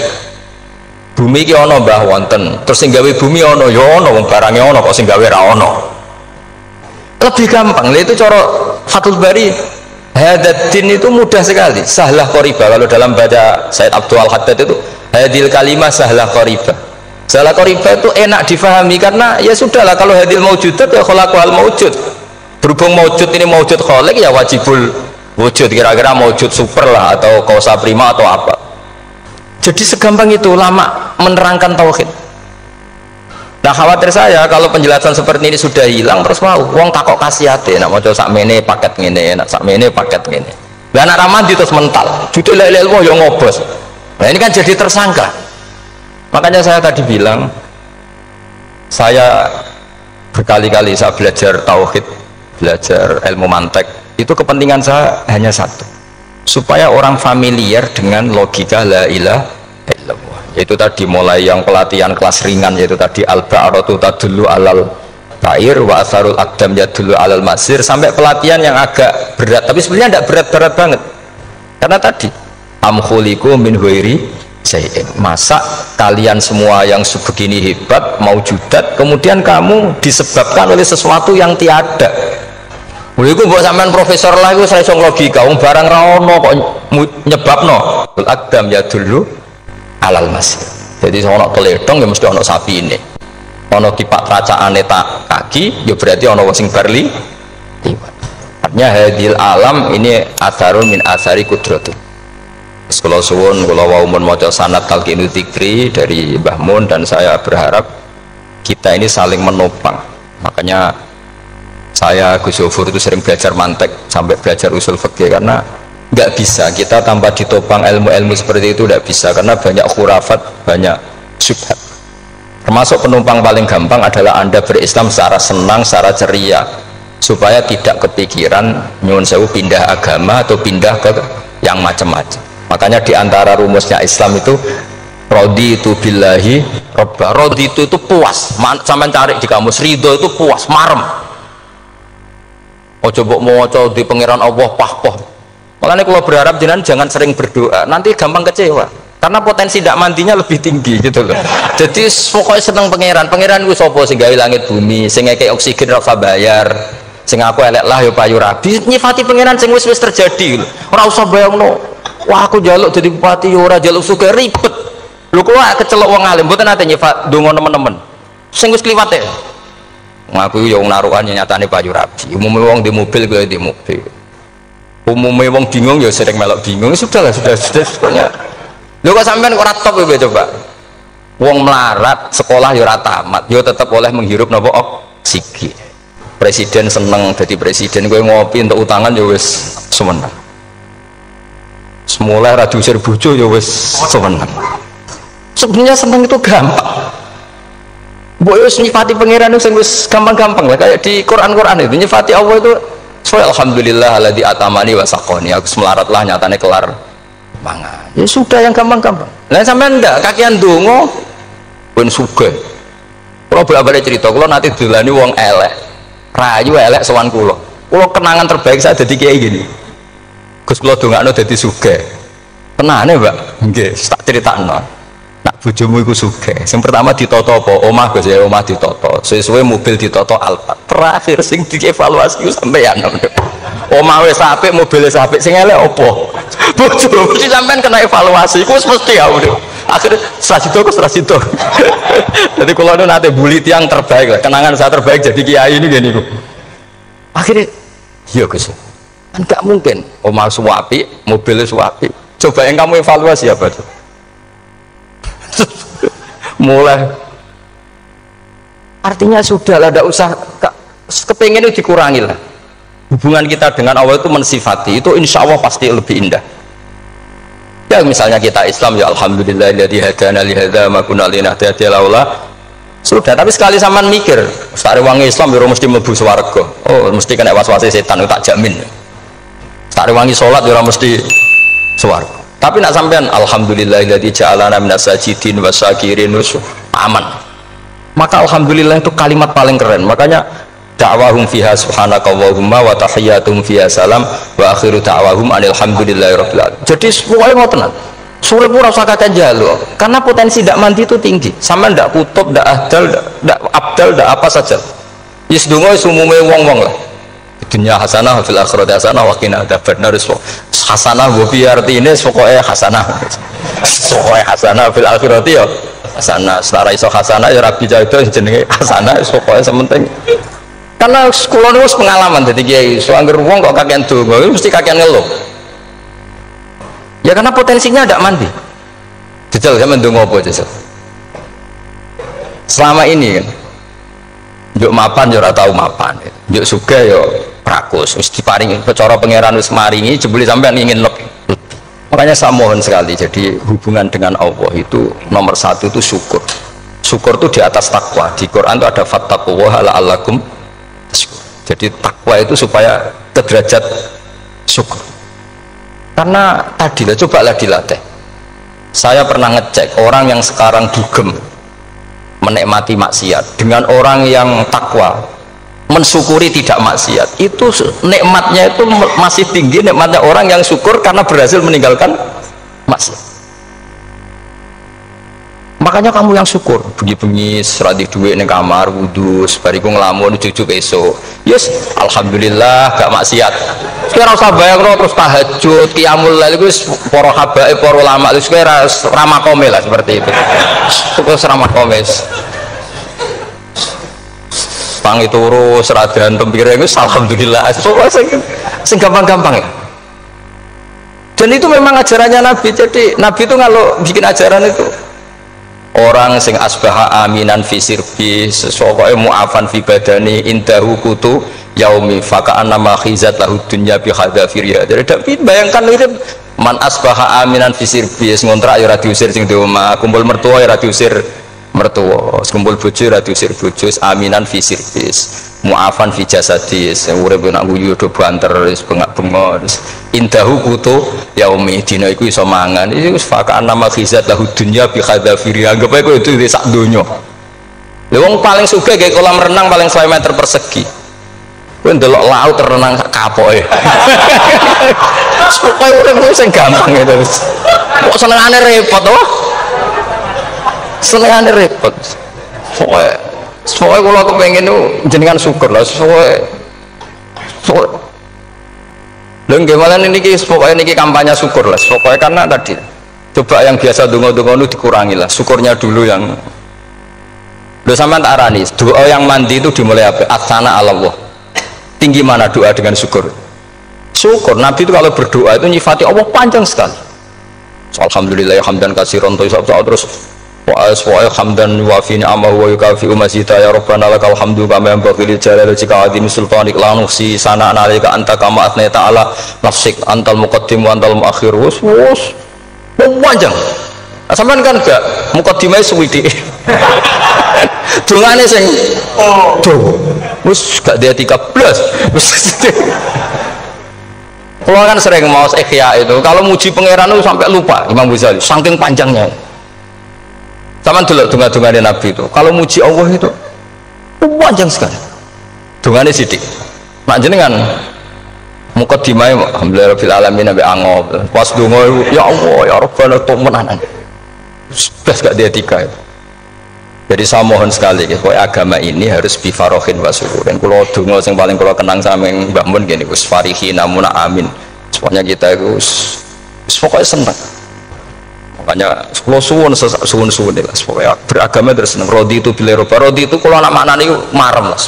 bumi ki ono mbah wonten, terus sing gawe bumi ono ya ono, wong barangnya ono kok sing gawe ra ono. Lebih gampang, itu cara Fathul Bari. Hadaddin itu mudah sekali, sahlah qoriba. Kalau dalam baca Said Abdul Haddad itu hadil kalimah sahlah qoriba. Salah qoriba itu enak difahami karena ya sudahlah, kalau hadil maujudat ya khalaqal maujud. Berhubung maujud ini maujud khaliq ya wajibul wujud, kira-kira maujud super lah atau kausa prima atau apa. Jadi segampang itu lama menerangkan tauhid. Nah khawatir saya kalau penjelasan seperti ini sudah hilang terus mau wong takok kasihate nak maca sakmene paket ngene, nak sakmene paket ngene. Lah anak ramadi terus mental. Judul ilmu ya ngobos. Nah ini kan jadi tersangka. Makanya saya tadi bilang, saya berkali-kali saya belajar tauhid, belajar ilmu mantek, itu kepentingan saya hanya satu, supaya orang familiar dengan logika la ilaha illallah. Yaitu tadi mulai yang pelatihan kelas ringan, yaitu tadi al-ba'aratu tadullu alal ta'ir wa asarul akdam yadullu alal masir, sampai pelatihan yang agak berat, tapi sebenarnya tidak berat-berat banget. Karena tadi am khuliqu min ghairi syai'in, masa kalian semua yang sebegini hebat maujudat kemudian kamu disebabkan oleh sesuatu yang tiada. Iku mbok sampean profesor lah iku saya logika wong barang ra ono kok nyebabno al-akdam ya dulu alal masir. Jadi ono teledong ya mesti ono sapine, ono kipak racaane tak kaki ya berarti ono wong sing barli liwat. Artinya hadil alam ini atharun min athari kudratu. Kalau suwun, kalau wau maca sanad talqinu dzikri dari Mbah Mun, dan saya berharap kita ini saling menopang. Makanya saya Gus Yofur itu sering belajar mantek sampai belajar usul fikih, karena nggak bisa kita tanpa ditopang ilmu-ilmu seperti itu, tidak bisa, karena banyak khurafat, banyak syubhat. Termasuk penumpang paling gampang adalah Anda berislam secara senang, secara ceria, supaya tidak kepikiran nyuwun sewu pindah agama atau pindah ke yang macam-macam. Makanya diantara rumusnya Islam itu raditu billahi robba. Raditu itu puas, sampai cari di kamus, ridho itu puas, marem. Oh coba mau di pangeran Allah pah-pah. Makanya kalau berharap jangan sering berdoa, nanti gampang kecewa, karena potensi tidak mandinya lebih tinggi gitu loh. Jadi pokoknya seneng pangeran gue sopo sing gawe langit bumi, sing ngekek oksigen rasa bayar, sing aku elek lah yo payu rabi, nyifati pangeran sing wis terjadi. Ora usah bayangno. Wah aku jaluk jadi bupati ora jaluk suka ribet. Lho kula kecelok wong alim mboten nate nyifat donga nemen-nemen. Sing wis kliwate. Ngaku yo wong naruhan nyatane payu rabi. Umume wong di mobil gue di mobil. Umume wong bingung ya sering melok bingung. Sudah sebenarnya. Lho kok sampean ora top ya coba. Wong melarat sekolah ya ora tamat, yo tetep oleh menghirup napa oksigen. Presiden seneng jadi presiden, gue ngopi untuk utangan ya wis semenang. Semula radu usir bojo ya wis seneng. Sebenarnya seneng itu gampang. Mbok wis nyifati pangeran sing wis gampang-gampang lah, kayak di Quran itu nyifati Allah itu alhamdulillah alladzi atamani wa saqani. Aku melarat lah nyatane kelar mangan. Ya sudah yang gampang-gampang. Lah sampean ndak kakian donga ben sugih. Kula bolak-balik cerita, kula nanti dilani wong elek. Rayu elek sowan kula. Kalau kenangan terbaik saya jadi kayak gini. Gus kula dongakno dadi sugih. Tenane, Mbak. Nggih, tak critakno. Nak bojomu iku sugih. Sing pertama ditoto apa? Omah Gus ya, omah ditoto. Suwe-suwe mobil ditoto Alphard. Terakhir sing dievaluasi ku sampeyan. Omah wis apik, mobil wis apik, sing elek apa? Bojomu mesti sampean kena evaluasi. Iku wis mesti ya. Akhirnya setelah situ. Jadi kalau itu nanti bully yang terbaik lah, kenangan saya terbaik jadi kiai ini gini. Akhirnya, iya Gus, kan gak mungkin. Omah suapi, mobilnya suapi. Coba yang kamu evaluasi apa tuh? Mulai. Artinya sudah lah, tidak usah kepengen itu dikurangi lah. Hubungan kita dengan Allah itu mensifati, itu insya Allah pasti lebih indah. Ya misalnya kita Islam ya alhamdulillahilladzi hadana li hadza ma kunna linahtadiya laula. Sudah, tapi sekali sampean mikir, sare wong Islam yo mesti mlebu swarga. Oh, mesti kena was-wase setan tak jamin. Sare wangi salat yo mesti swarga. Tapi nak sampean alhamdulillahilladzi ja'alana minas sajidin wasyakirin aman. Maka alhamdulillah itu kalimat paling keren. Makanya da'wahum fiha subhanakallahumma wa tahiyyatuhum fiha salam wa akhiru da'wahum alhamdulillahirabbil alamin. Jadi pokoknya ngoten tenan. Sore pun rasa kakek jaluk karena potensi tidak mandi itu tinggi. Sama ndak kutub, ndak ahdal, ndak abdal, ndak apa saja. Yes donga umume wong-wong lah. Dunya hasanah fil akhirati hasanah wa qina adzabannar. Hasanah go pi artine pokoke hasanah. Pokoke hasanah fil akhirati ya hasanah. Selara iso hasanah ya rabi itu jenenge hasanah pokoke sementing. Karena sekolah itu pengalaman jadi kiai soangger wong kok kakean donga mesti kakean ngeluh ya karena potensinya tidak mandi jajal saya mendonga apa jajal selama ini kan yuk mapan ya ora tau mapan yuk sugih ya prakus wis diparingi cara pangeran wis maringi jebule sampean ingin lebih makanya saya mohon sekali jadi hubungan dengan Allah itu nomor satu itu syukur itu di atas takwa di Quran itu ada fattaqullaha la'allakum. Jadi takwa itu supaya ke derajat syukur. Karena tadi lah, cobalah dilatih. Saya pernah ngecek orang yang sekarang dugem menikmati maksiat dengan orang yang takwa mensyukuri tidak maksiat. Itu nikmatnya itu masih tinggi nikmatnya orang yang syukur karena berhasil meninggalkan maksiat. Makanya kamu yang syukur bengi-bengi seradi duit ning kamar wudu bariku ngelamun cucu esok yes alhamdulillah gak maksiat sekarang usah bayang terus tahajud qiyamul lail itu para habaib para ulama itu sekarang ramah kome lah seperti itu terus ramah kome tangi turu seradan tempire itu alhamdulillah sing gampang-gampang ya dan itu memang ajarannya Nabi. Jadi Nabi itu kalau bikin ajaran itu orang sing asbaha aminan fi sirbi sesuai mu'afan fi badani indahu kutu yaumi faka'an nama khizat lahu dunya bi hadafiriya. Jadi bayangkan itu man asbaha aminan fi sirbi ngontrak ya ora diusir sing di omah kumpul mertua ya ora diusir mertua kumpul bojo ora diusir bojo aminan fi sirbi mu'afan fi jasadis urip nak guyu do banter wis bengak-bengok indahu kutu yaumi dina iku iso mangan iki wis fakaan nama khizat lahu dunya bi khadafiri anggap ae kowe itu sak donya lha wong paling sugih kayak kolam renang paling 100 meter persegi kowe ndelok laut renang sak kapoke pokoke urip sing gampang itu kok senengane repot to senengane repot pokoke soalnya kalau aku pengen itu jenengan syukur lah soalnya dan gimana ini pokoknya ini kampanye syukur lah pokoknya karena tadi coba yang biasa dungo-dungo itu dikurangi lah syukurnya dulu yang udah sama tak arani doa yang mandi itu dimulai apa asana Allah tinggi mana doa dengan syukur Nabi itu kalau berdoa itu nyifati Allah panjang sekali alhamdulillah hamdan katsiran terus wa hamdan wa fi ni'amahu wa yukafi umazita ya rabbana lakal hamdu kama yanbaghi li jalali wajhika azimi sultanik la nuhsi sana'an 'alaika anta kama athnayta 'ala nafsik antal muqaddim wa antal muakhir wus panjang sampean kan gak muqaddimah suwidi dungane sing wis gak dia 13 wis kalau kan sering mau ikhya itu kalau muji pangeran itu sampai lupa Imam Ghazali saking panjangnya. Sama dulu dunga-dungane Nabi itu kalau muji Allah itu panjang sekali dungane sidik Mak jenengan mukadimah alhamdulillah rabbil alamin nabi angop pas donga ya Allah ya Rabbana temenan sudah gak dia etika itu. Jadi saya mohon sekali agama ini harus bifarohin wa syukurin. Kalau donga yang paling kalau kenang sama yang Mbak Mun gini us farihi namuna amin semuanya kita itu pokoknya senang. Makanya kalau suwun lah pokoknya beragama terus senang. Rodi itu bila rodi itu kalau anak maknanya itu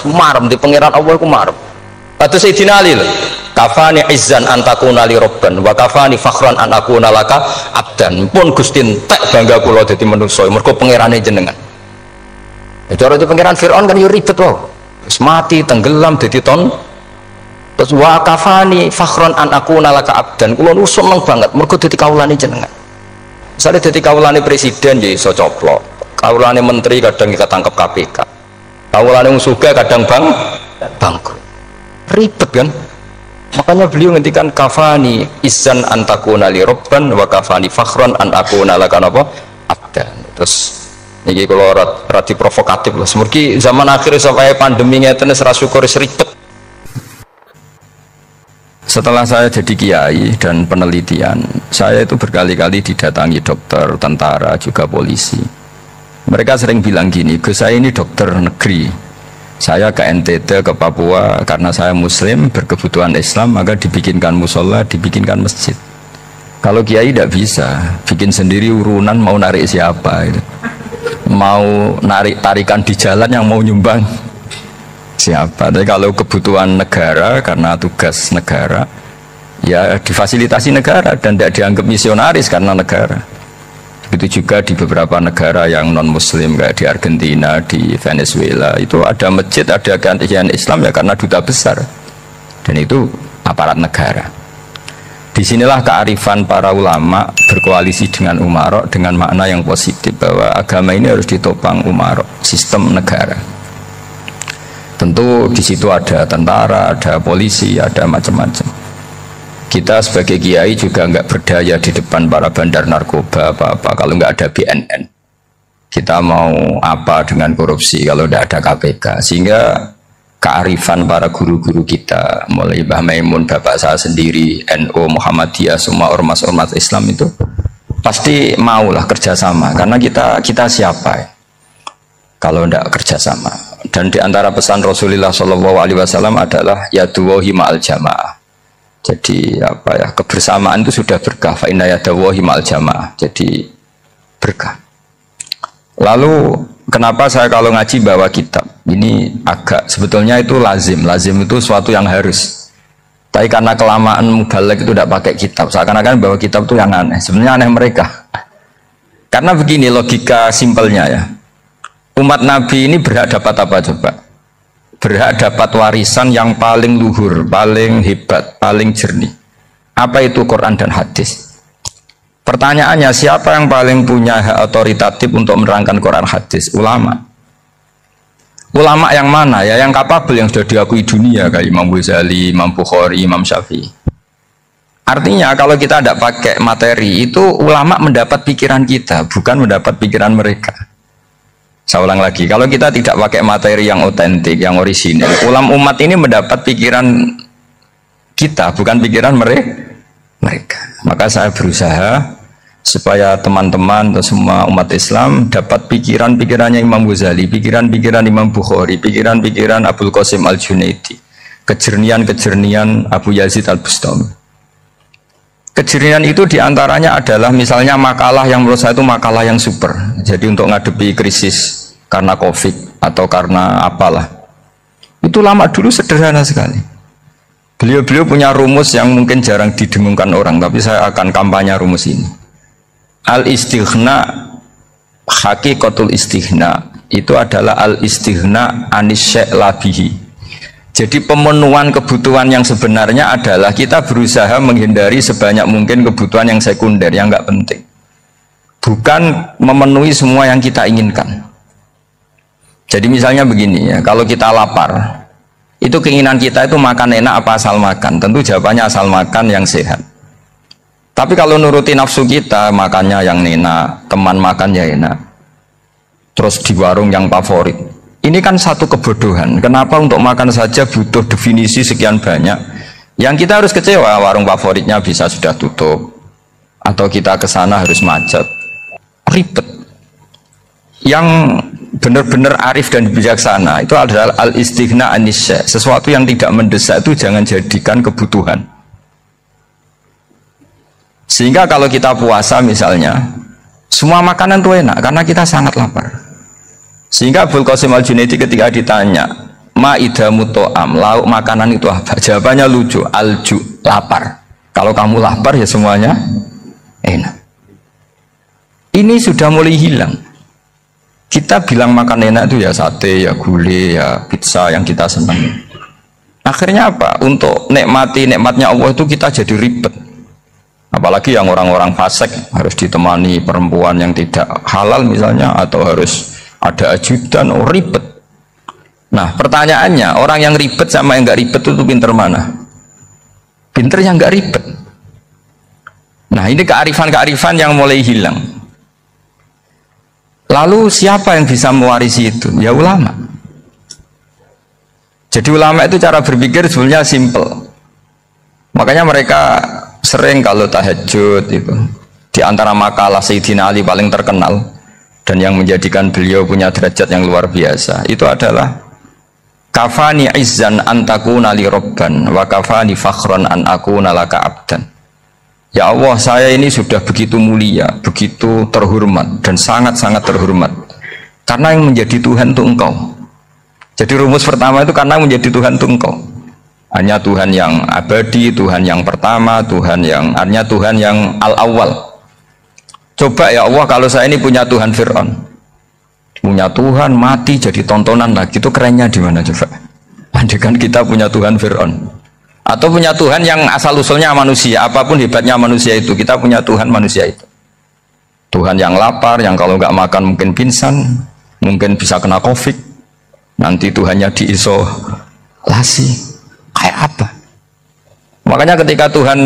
marem di pangeran Allah itu marem. Atau Sayyidina Ali lah kafani izzan antakuna li robban wa kafani fakhran an akuna laka abdan pun gustin tak bangga kula dadi manusa mergo pangerane jenengan. Cara itu pangeran Fir'aun kan yo ribet wae. Wis mati tenggelam dadi ton. Terus wa kafani fakhran an akuna laka abdan kula nu seneng banget mergo dadi kawulane jenengan. Misale dadi kawulane presiden ya iso coplok. Kawulane menteri kadang ketangkep KPK. Kawulane wong sugih kadang bangkrut. Ribet kan, makanya beliau ngendikan kafani izan antakuna li robban wa kafani fakhron an akuna laka apa abdan. Terus ini kalau rati provokatif lah semuanya zaman akhir sampai pandemi ngeten wis ra syukur ribet. Setelah saya jadi kiai dan penelitian, saya itu berkali-kali didatangi dokter, tentara, juga polisi. Mereka sering bilang gini, Gus saya ini dokter negeri, saya ke NTT, ke Papua, karena saya muslim, berkebutuhan Islam, maka dibikinkan musola, dibikinkan masjid. Kalau kiai tidak bisa, bikin sendiri urunan mau narik siapa itu. Mau narik tarikan di jalan yang mau nyumbang siapa. Tapi kalau kebutuhan negara, karena tugas negara, ya difasilitasi negara dan tidak dianggap misionaris karena negara. Begitu juga di beberapa negara yang non muslim kayak di Argentina, di Venezuela itu ada masjid, ada keantian Islam ya karena duta besar dan itu aparat negara. Disinilah kearifan para ulama berkoalisi dengan umarok dengan makna yang positif bahwa agama ini harus ditopang umarok, sistem negara. Tentu di situ ada tentara, ada polisi, ada macam-macam. Kita sebagai kiai juga nggak berdaya di depan para bandar narkoba apa-apa kalau nggak ada BNN. Kita mau apa dengan korupsi kalau tidak ada KPK. Sehingga kearifan para guru-guru kita, mulai Mbah Maimun, bapak saya sendiri, NU, Muhammadiyah, semua ormas-ormas Islam itu pasti maulah kerjasama. Karena kita siapa ya? Kalau tidak kerjasama. Dan di antara pesan Rasulullah SAW adalah yaduwahi ma'al jamaah. Jadi apa ya, kebersamaan itu sudah berkah. Fa inna yadawahi ma'al jamaah. Jadi berkah. Lalu kenapa saya kalau ngaji bawa kitab? Ini agak sebetulnya itu lazim. Lazim itu suatu yang harus. Tapi karena kelamaan mubalek itu tidak pakai kitab. Seakan-akan bawa kitab itu yang aneh. Sebenarnya aneh mereka. Karena begini logika simpelnya ya. Umat Nabi ini berhak dapat apa coba? Berhak dapat warisan yang paling luhur, paling hebat, paling jernih. Apa itu Quran dan hadis? Pertanyaannya, siapa yang paling punya hak otoritatif untuk menerangkan Quran hadis? Ulama. Ulama yang mana? Ya yang kapabel, yang sudah diakui dunia kayak Imam Ghazali, Imam Bukhari, Imam Syafi'i. Artinya kalau kita tidak pakai materi itu ulama mendapat pikiran kita, bukan mendapat pikiran mereka. Saya ulang lagi, kalau kita tidak pakai materi yang otentik, yang orisinil, umat ini mendapat pikiran kita, bukan pikiran mereka. Maka saya berusaha supaya teman-teman atau semua umat Islam dapat pikiran-pikirannya Imam Ghazali, pikiran-pikiran Imam Bukhari, pikiran-pikiran Abul Qasim Al-Junaidi, kejernian-kejernian Abu Yazid Al-Bustami. Kejernihan itu diantaranya adalah misalnya makalah yang menurut saya itu makalah yang super. Jadi untuk ngadepi krisis karena COVID atau karena apalah. Itu lama dulu sederhana sekali. Beliau-beliau punya rumus yang mungkin jarang didengungkan orang, tapi saya akan kampanye rumus ini. Al-istighna, hakikatul istighna, itu adalah al-istighna anis syai' labihi. Jadi pemenuhan kebutuhan yang sebenarnya adalah kita berusaha menghindari sebanyak mungkin kebutuhan yang sekunder, yang nggak penting. Bukan memenuhi semua yang kita inginkan. Jadi misalnya begini ya, kalau kita lapar, itu keinginan kita itu makan enak apa asal makan? Tentu jawabannya asal makan yang sehat. Tapi kalau nuruti nafsu kita, makannya yang enak, teman makan ya enak. Terus di warung yang favorit. Ini kan satu kebodohan. Kenapa untuk makan saja butuh definisi sekian banyak? Yang kita harus kecewa, warung favoritnya bisa sudah tutup, atau kita ke sana harus macet, ribet. Yang benar-benar arif dan bijaksana itu adalah al-istighna anisya. Sesuatu yang tidak mendesak itu jangan jadikan kebutuhan. Sehingga kalau kita puasa misalnya, semua makanan itu enak karena kita sangat lapar. Sehingga Abul Qasim Al-Junaidi ketika ditanya ma'idamu to'am, lauk makanan itu apa? Jawabannya lucu, alju, lapar. Kalau kamu lapar ya semuanya enak. Ini sudah mulai hilang. Kita bilang makan enak itu ya sate, ya gulai, ya pizza yang kita senang. Akhirnya apa? Untuk nikmati nikmatnya Allah itu kita jadi ribet. Apalagi yang orang-orang fasik harus ditemani perempuan yang tidak halal misalnya, atau harus ada ajudan, ribet. Nah pertanyaannya, orang yang ribet sama yang nggak ribet itu pinter mana? Pinter yang nggak ribet. Nah ini kearifan-kearifan yang mulai hilang. Lalu siapa yang bisa mewarisi itu? Ya ulama. Jadi ulama itu cara berpikir sebenarnya simple. Makanya mereka sering kalau tahajud itu, di antara makalah Sayyidina Ali paling terkenal dan yang menjadikan beliau punya derajat yang luar biasa itu adalah kafani izzan antakuna li robban wa kafani fakhron an akuna laka abdan. Ya Allah, saya ini sudah begitu mulia, begitu terhormat dan sangat-sangat terhormat karena yang menjadi Tuhan itu Engkau. Jadi rumus pertama itu karena menjadi Tuhan itu Engkau. Hanya Tuhan yang abadi, Tuhan yang pertama, hanya Tuhan yang al-awwal. Coba ya Allah, kalau saya ini punya Tuhan Fir'aun, punya Tuhan mati jadi tontonan lagi, itu kerennya di mana coba? Andaikan kita punya Tuhan Fir'aun, atau punya Tuhan yang asal usulnya manusia, apapun hebatnya manusia itu, kita punya Tuhan manusia itu. Tuhan yang lapar, yang kalau nggak makan mungkin pingsan, mungkin bisa kena COVID, nanti Tuhannya diisolasi, kayak apa? Makanya ketika Tuhan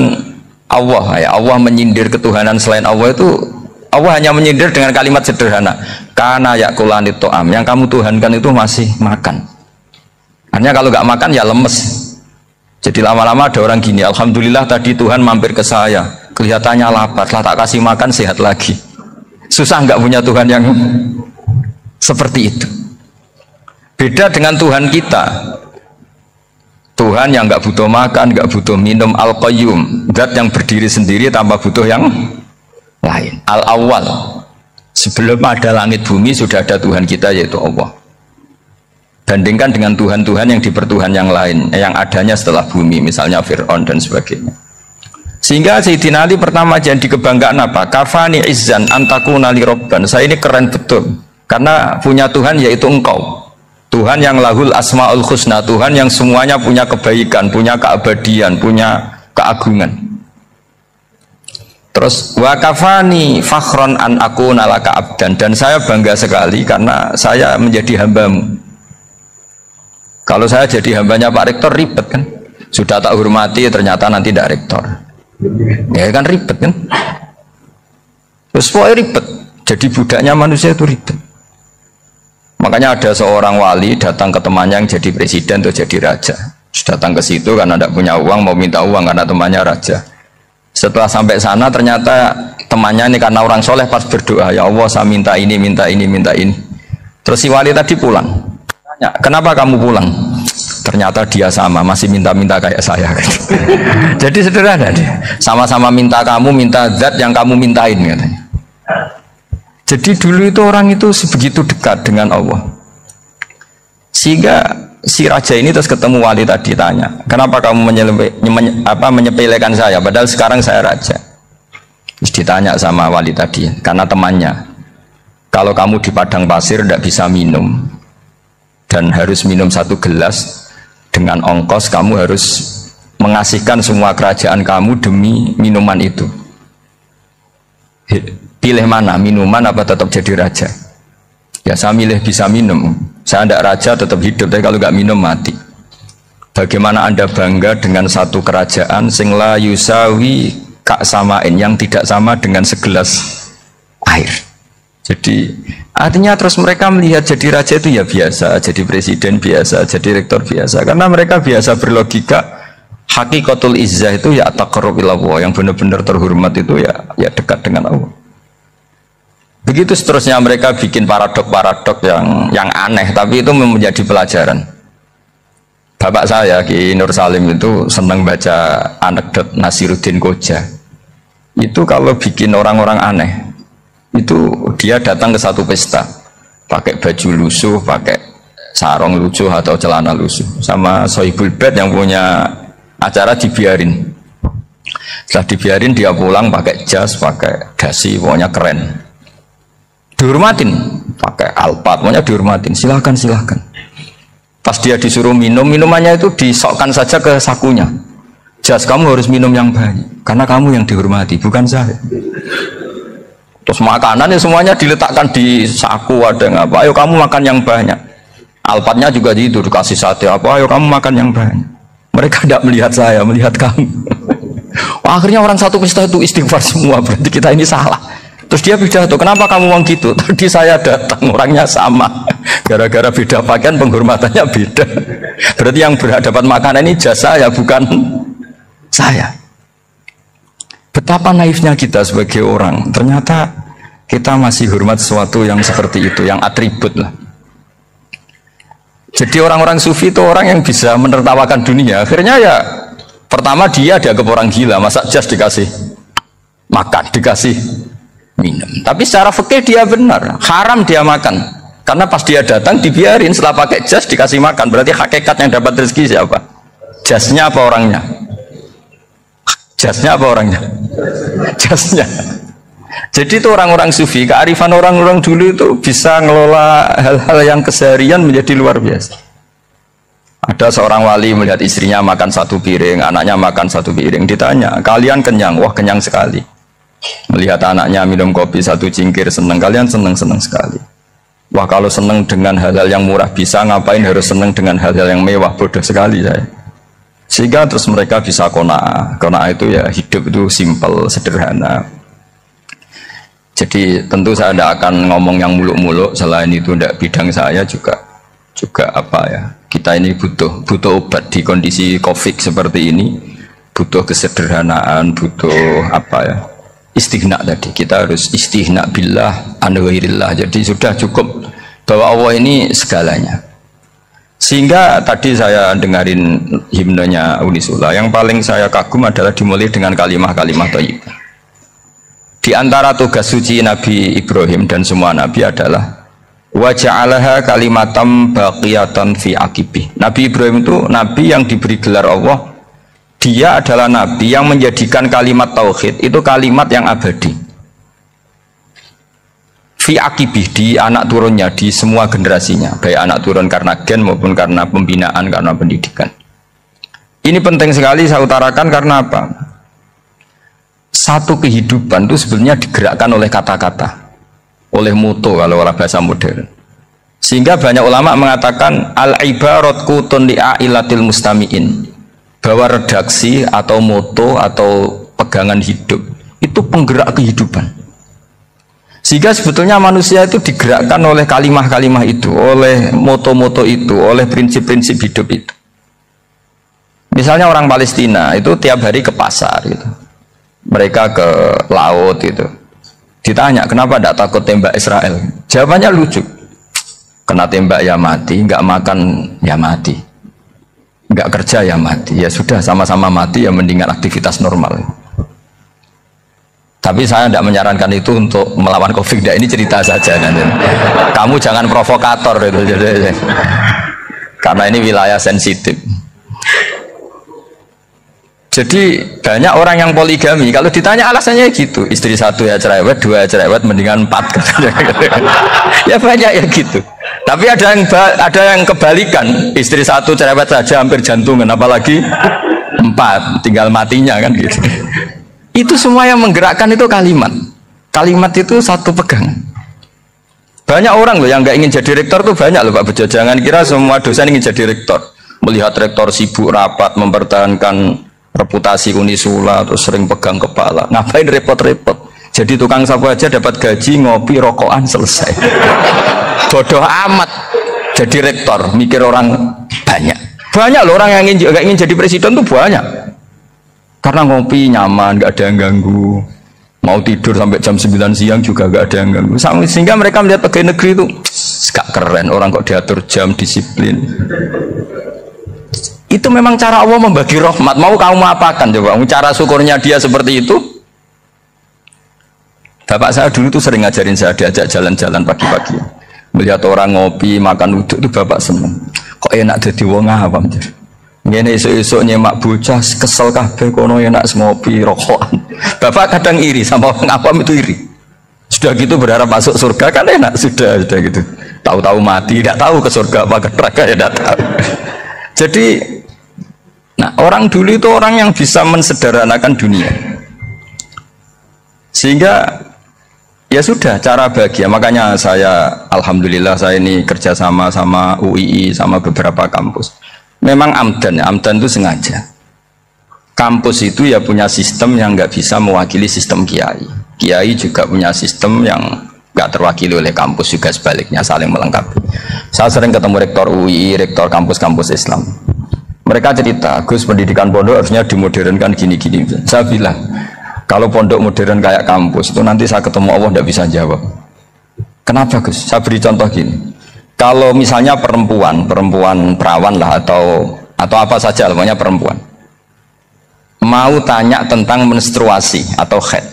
Allah, ya Allah menyindir ketuhanan selain Allah itu, Allah hanya menyindir dengan kalimat sederhana, karena yakulanit to'am, yang kamu tuhankan itu masih makan. Hanya kalau nggak makan ya lemes. Jadi lama-lama ada orang gini, alhamdulillah tadi Tuhan mampir ke saya, kelihatannya lapar, setelah tak kasih makan sehat lagi. Susah nggak punya Tuhan yang seperti itu. Beda dengan Tuhan kita, Tuhan yang nggak butuh makan, nggak butuh minum, al-qayyum, zat yang berdiri sendiri tanpa butuh yang lain, al-awwal. Sebelum ada langit bumi sudah ada Tuhan kita yaitu Allah. Bandingkan dengan Tuhan-Tuhan yang dipertuhan yang lain, yang adanya setelah bumi, misalnya Fir'aun dan sebagainya. Sehingga Sayyidina Ali pertama jadi kebanggaan apa? Kafani izzan antakuna li robban. Saya ini keren betul karena punya Tuhan yaitu Engkau. Tuhan yang lahul asmaul husna, Tuhan yang semuanya punya kebaikan, punya keabadian, punya keagungan. Terus wa kafani fakhron an akuna laka abdan, dan saya bangga sekali karena saya menjadi hambamu. Kalau saya jadi hambanya Pak Rektor ribet kan, sudah tak hormati ternyata nanti tidak rektor, ya kan ribet kan. Terus pokoknya ribet, jadi budaknya manusia itu ribet. Makanya ada seorang wali datang ke temannya yang jadi presiden atau jadi raja. Datang ke situ karena tidak punya uang, mau minta uang karena temannya raja. Setelah sampai sana ternyata temannya ini karena orang soleh pas berdoa, ya Allah saya minta ini, minta ini, minta ini. Terus si wali tadi pulang. Tanya, kenapa kamu pulang? Ternyata dia sama, masih minta-minta kayak saya. Jadi sederhana dia. Sama-sama minta kamu, minta zat yang kamu mintain katanya. Jadi dulu itu orang itu sebegitu dekat dengan Allah. Sehingga si raja ini terus ketemu wali tadi, tanya, kenapa kamu menyepelekan saya padahal sekarang saya raja? Terus ditanya sama wali tadi, karena temannya, kalau kamu di padang pasir tidak bisa minum dan harus minum 1 gelas, dengan ongkos kamu harus mengasihkan semua kerajaan kamu demi minuman itu. Pilih mana, minuman apa tetap jadi raja? Ya saya milih bisa minum. Saya tidak raja tetap hidup, tapi kalau nggak minum mati. Bagaimana Anda bangga dengan satu kerajaan sing la yusawi kak samain, yang tidak sama dengan segelas air? Jadi artinya terus mereka melihat jadi raja itu ya biasa, jadi presiden biasa, jadi rektor biasa. Karena mereka biasa berlogika hakikatul izzah itu ya taqarrub ila Allah, yang benar-benar terhormat itu ya dekat dengan Allah. Begitu seterusnya mereka bikin paradok-paradok yang aneh, tapi itu menjadi pelajaran. Bapak saya Ki Nur Salim itu senang baca anekdot Nasiruddin Koja. Itu kalau bikin orang-orang aneh, itu dia datang ke satu pesta pakai baju lusuh, pakai sarung lusuh atau celana lusuh, sama Sohibul Bed yang punya acara dibiarin. Setelah dibiarin dia pulang pakai jas, pakai dasi, pokoknya keren, dihormatin, pakai alpat, pokoknya dihormatin, silahkan. Pas dia disuruh minum, minumannya itu disokkan saja ke sakunya. Jas, kamu harus minum yang banyak karena kamu yang dihormati, bukan saya. Terus makanan ya semuanya diletakkan di saku, ada nggak apa, ayo kamu makan yang banyak. Alpatnya juga gitu, dikasih sate apa, ayo kamu makan yang banyak. Mereka tidak melihat saya, melihat kamu. Akhirnya orang satu pesta itu istighfar semua, berarti kita ini salah. Terus dia pidato, kenapa kamu ngomong gitu? Tadi saya datang, orangnya sama. Gara-gara beda pakaian, penghormatannya beda. Berarti yang berhak dapat makanan ini jasa ya, bukan saya. Betapa naifnya kita sebagai orang. Ternyata kita masih hormat sesuatu yang seperti itu, yang atribut lah. Jadi orang-orang sufi itu orang yang bisa menertawakan dunia. Akhirnya ya, pertama dia dianggap orang gila, masa jas dikasih makan, dikasih minum. Tapi secara fikih dia benar, haram dia makan. Karena pas dia datang dibiarin, setelah pakai jas dikasih makan. Berarti hakikat yang dapat rezeki siapa? Jasnya apa orangnya? Jasnya apa orangnya? Jasnya. Jadi itu orang-orang sufi, kearifan orang-orang dulu itu bisa ngelola hal-hal yang keseharian menjadi luar biasa. Ada seorang wali melihat istrinya makan satu piring, anaknya makan satu piring. Ditanya, kalian kenyang? Wah, kenyang sekali. Melihat anaknya minum kopi satu cingkir, senang. Kalian senang sekali. Wah, kalau senang dengan hal-hal yang murah bisa, ngapain harus senang dengan hal-hal yang mewah? Bodoh sekali saya. Sehingga terus mereka bisa qanaah. Qanaah itu ya hidup itu simpel, sederhana. Jadi tentu saya tidak akan ngomong yang muluk-muluk, selain itu tidak bidang saya juga apa ya, kita ini butuh obat di kondisi COVID seperti ini, butuh kesederhanaan, butuh apa ya, istighna tadi. Kita harus istighna billah an ghairillah. Jadi sudah cukup bahwa Allah ini segalanya. Sehingga tadi saya dengarin himnenya Unisula, yang paling saya kagum adalah dimulai dengan kalimat-kalimat thayyibah. Di antara tugas suci Nabi Ibrahim dan semua Nabi adalah wa ja'alaha kalimatam baqiyatan fi aqibih. Nabi Ibrahim itu Nabi yang diberi gelar Allah. Dia adalah Nabi yang menjadikan kalimat tauhid itu kalimat yang abadi. Fi aqibih, di anak turunnya, di semua generasinya, baik anak turun karena gen maupun karena pembinaan, karena pendidikan. Ini penting sekali saya utarakan karena apa? Satu kehidupan itu sebenarnya digerakkan oleh kata-kata, oleh moto kalau orang bahasa modern. Sehingga banyak ulama mengatakan al-ibarat kutun li'ailatil mustami'in, bahwa redaksi atau moto atau pegangan hidup itu penggerak kehidupan. Sehingga sebetulnya manusia itu digerakkan oleh kalimah-kalimah itu, oleh moto-moto itu, oleh prinsip-prinsip hidup itu. Misalnya orang Palestina itu tiap hari ke pasar gitu. Mereka ke laut itu. Ditanya, kenapa tidak takut tembak Israel? Jawabannya lucu. Kena tembak ya mati, nggak makan ya mati, nggak kerja ya mati. Ya sudah, sama-sama mati ya, mendingan aktivitas normal. Tapi saya tidak menyarankan itu untuk melawan COVID. Ini cerita saja nanti. Kamu jangan provokator itu, karena ini wilayah sensitif. Jadi banyak orang yang poligami, kalau ditanya alasannya gitu, istri satu ya cerewet, dua ya cerewet, mendingan 4. Ya banyak ya gitu. Tapi ada yang kebalikan, istri satu cerewet saja hampir jantungan, apalagi 4, tinggal matinya kan gitu. Itu semua yang menggerakkan itu kalimat. Kalimat itu satu pegangan. Banyak orang loh yang nggak ingin jadi rektor tuh banyak loh Pak Bejo. Jangan kira semua dosen ingin jadi rektor. Melihat rektor sibuk rapat mempertahankan reputasi Unisula, terus sering pegang kepala. Ngapain repot-repot? Jadi tukang sapu aja dapat gaji, ngopi, rokokan, selesai. Bodoh amat jadi rektor, mikir orang banyak. Banyak loh orang yang ingin jadi presiden tuh banyak. Karena ngopi nyaman, nggak ada yang ganggu. Mau tidur sampai jam 9 siang juga nggak ada yang ganggu. Sehingga mereka melihat pegawai negeri itu gak keren, orang kok diatur jam, disiplin. Itu memang cara Allah membagi rahmat. Mau kamu apakan coba? Cara syukurnya dia seperti itu. Bapak saya dulu tuh sering ngajarin saya, diajak jalan-jalan pagi-pagi. Melihat orang ngopi, makan uduk itu bapak seneng. Kok enak jadi wong awam. Ngene esuk-esuk nyemak bocah kesel kabeh kono enak ngopi rokokan. Bapak kadang iri sama orang awam itu iri. Sudah gitu berharap masuk surga kan enak sudah gitu. Tahu-tahu mati, tidak tahu ke surga apa ke neraka ya tidak tahu. Jadi nah, orang dulu itu orang yang bisa mensederhanakan dunia. Sehingga ya sudah cara bahagia. Makanya saya alhamdulillah saya ini kerjasama sama UII sama beberapa kampus. Memang amdan itu sengaja. Kampus itu ya punya sistem yang nggak bisa mewakili sistem kiai. Kiai juga punya sistem yang nggak terwakili oleh kampus, juga sebaliknya saling melengkapi. Saya sering ketemu rektor UII, rektor kampus-kampus Islam. Mereka cerita, Gus pendidikan pondok harusnya dimodernkan gini-gini. Saya bilang, kalau pondok modern kayak kampus itu nanti saya ketemu Allah tidak bisa jawab. Kenapa Gus? Saya beri contoh gini. Kalau misalnya perempuan perawan lah atau apa saja, namanya perempuan, mau tanya tentang menstruasi atau haid.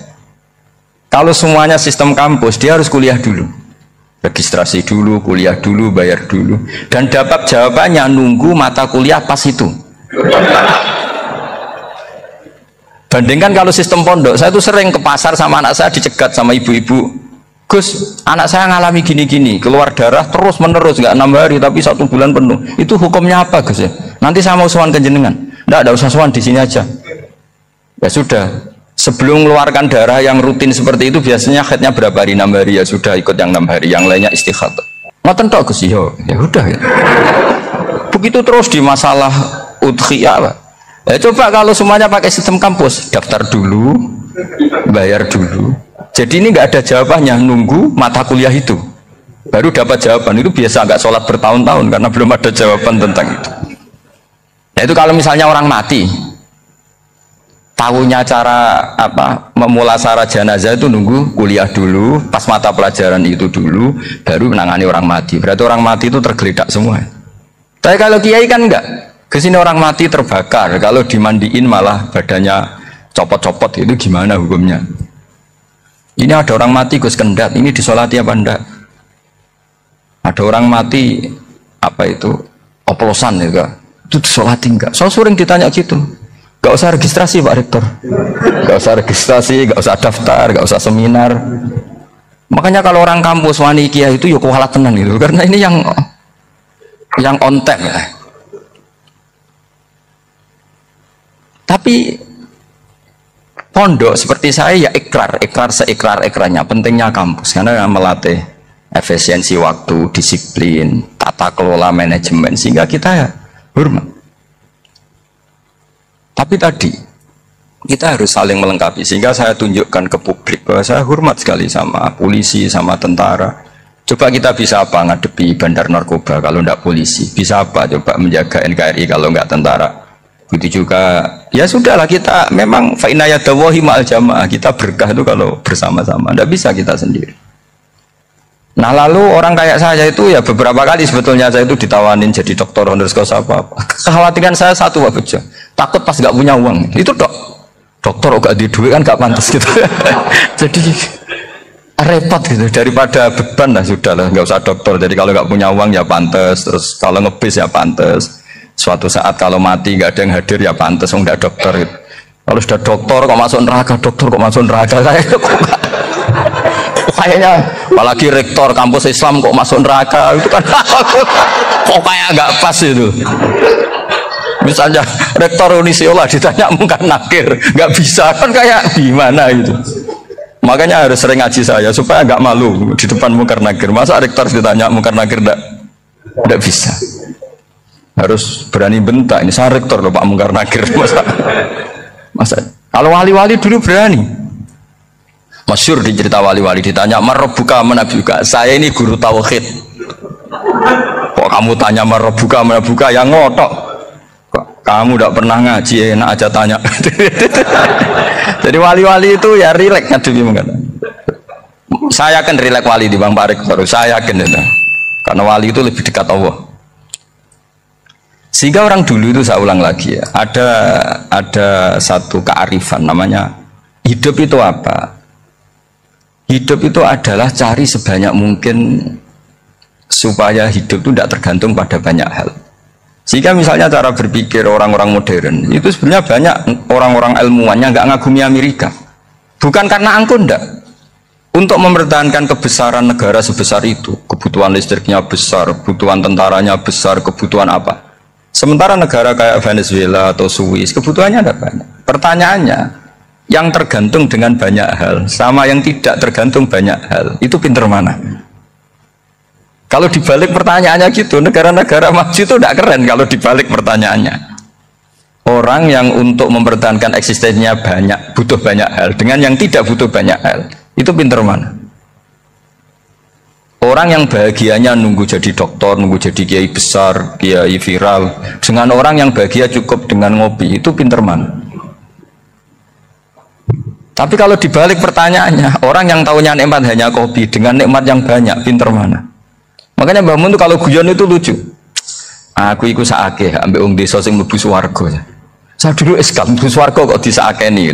Kalau semuanya sistem kampus, dia harus kuliah dulu, registrasi dulu, kuliah dulu, bayar dulu, dan dapat jawabannya nunggu mata kuliah pas itu. Bandingkan kalau sistem pondok, saya tuh sering ke pasar sama anak saya dicegat sama ibu-ibu. Gus, anak saya ngalami gini-gini, keluar darah terus menerus, nggak 6 hari tapi 1 bulan penuh. Itu hukumnya apa Gus ya? Nanti saya mau sowan ke jenengan. Nggak usah sowan, di sini aja. Ya sudah. Sebelum mengeluarkan darah yang rutin seperti itu biasanya haidnya berapa hari? 6 hari, ya sudah ikut yang 6 hari, yang lainnya istighatsah. Ngoten tok Gus ya. Ya udah ya. Begitu terus di masalah udhiyah, Pak. Ya coba kalau semuanya pakai sistem kampus, daftar dulu, bayar dulu. Jadi ini nggak ada jawabannya, nunggu mata kuliah itu baru dapat jawaban. Itu biasa nggak sholat bertahun-tahun karena belum ada jawaban tentang itu. Nah itu kalau misalnya orang mati, tahunya cara apa memulasara jenazah itu nunggu kuliah dulu, pas mata pelajaran itu dulu, baru menangani orang mati. Berarti orang mati itu tergeledak semua. Tapi kalau kiai kan enggak, kesini orang mati terbakar, kalau dimandiin malah badannya copot-copot, itu gimana hukumnya? Ini ada orang mati Gus Kendat, ini disolati apa enggak? Ada orang mati apa itu oplosan ya, itu disolati enggak? Saya sering ditanya gitu. Gak usah registrasi Pak Rektor, gak usah registrasi, gak usah daftar, gak usah seminar. Makanya kalau orang kampus wani kiai itu ya kualat tenan gitu, karena ini yang on time ya. Tapi pondok seperti saya ya ikrar seikrar-ikrarnya. Pentingnya kampus karena melatih efisiensi waktu, disiplin, tata kelola manajemen, sehingga kita ya hormat. Tapi tadi kita harus saling melengkapi, sehingga saya tunjukkan ke publik bahwa saya hormat sekali sama polisi, sama tentara. Coba kita bisa apa ngadepi bandar narkoba kalau tidak polisi? Bisa apa coba menjaga NKRI kalau nggak tentara? Begitu juga, ya sudahlah kita memang fa'inayadawahi ma'al jamaah, kita berkah itu kalau bersama-sama, tidak bisa kita sendiri. Nah lalu orang kayak saya itu ya beberapa kali sebetulnya saya itu ditawanin jadi dokter honoris causa apa. Kekhawatiran saya satu Pak Bejo, takut pas nggak punya uang, itu dokter gak di duit kan gak pantas gitu. Jadi repot gitu, daripada beban lah sudah lah, nggak usah dokter. Jadi kalau nggak punya uang ya pantas, terus kalau ngebis ya pantas. Suatu saat kalau mati nggak ada yang hadir ya pantas, nggak dokter gitu. Kalau sudah dokter kok masuk neraka, dokter kok masuk neraka, kayaknya apalagi rektor kampus Islam kok masuk neraka itu kan kok kayak nggak pas itu. Misalnya rektor Unisiola ditanya mungkar nakir, nggak bisa kan kayak gimana itu. Makanya harus sering ngaji saya supaya nggak malu di depan mungkar nakir. Masa rektor ditanya mungkar nakir nggak bisa. Harus berani bentak, ini saya rektor loh Pak mungkar nakir. Masa kalau wali-wali dulu berani. Masyhur di cerita wali-wali, ditanya marbuka manabuka, saya ini guru tauhid. Kok kamu tanya marbuka manabuka, yang ngotok. Kok kamu tidak pernah ngaji, enak aja tanya. Jadi wali-wali itu ya rileks ngadepi mengkata. Saya akan rileks wali di Bang Parik baru saya yakin itu. Karena wali itu lebih dekat Allah. Sehingga orang dulu itu, saya ulang lagi ya, ada satu kearifan namanya hidup itu apa? Hidup itu adalah cari sebanyak mungkin supaya hidup itu tidak tergantung pada banyak hal. Sehingga misalnya cara berpikir orang-orang modern itu sebenarnya banyak orang-orang ilmuwannya nggak ngagumi Amerika. Bukan karena angkuh ndak. Untuk mempertahankan kebesaran negara sebesar itu, kebutuhan listriknya besar, kebutuhan tentaranya besar, kebutuhan apa? Sementara negara kayak Venezuela atau Swiss kebutuhannya ada banyak. Pertanyaannya, yang tergantung dengan banyak hal sama yang tidak tergantung banyak hal, itu pinter mana? Kalau dibalik pertanyaannya gitu, negara-negara maju itu tidak keren kalau dibalik pertanyaannya. Orang yang untuk mempertahankan eksistensinya banyak, butuh banyak hal, dengan yang tidak butuh banyak hal, itu pinter mana? Orang yang bahagianya nunggu jadi dokter, nunggu jadi kiai besar, kiai viral, dengan orang yang bahagia cukup dengan ngopi, itu pinter mana? Tapi kalau dibalik pertanyaannya, orang yang tahunya nikmat hanya kopi, dengan nikmat yang banyak, pinter mana? Makanya Mbah Mun itu kalau guyon itu lucu. Aku ikut saake, ambil wong desa sing mlebu swarga. Saya dulu eskal mlebu swarga kok disakeni.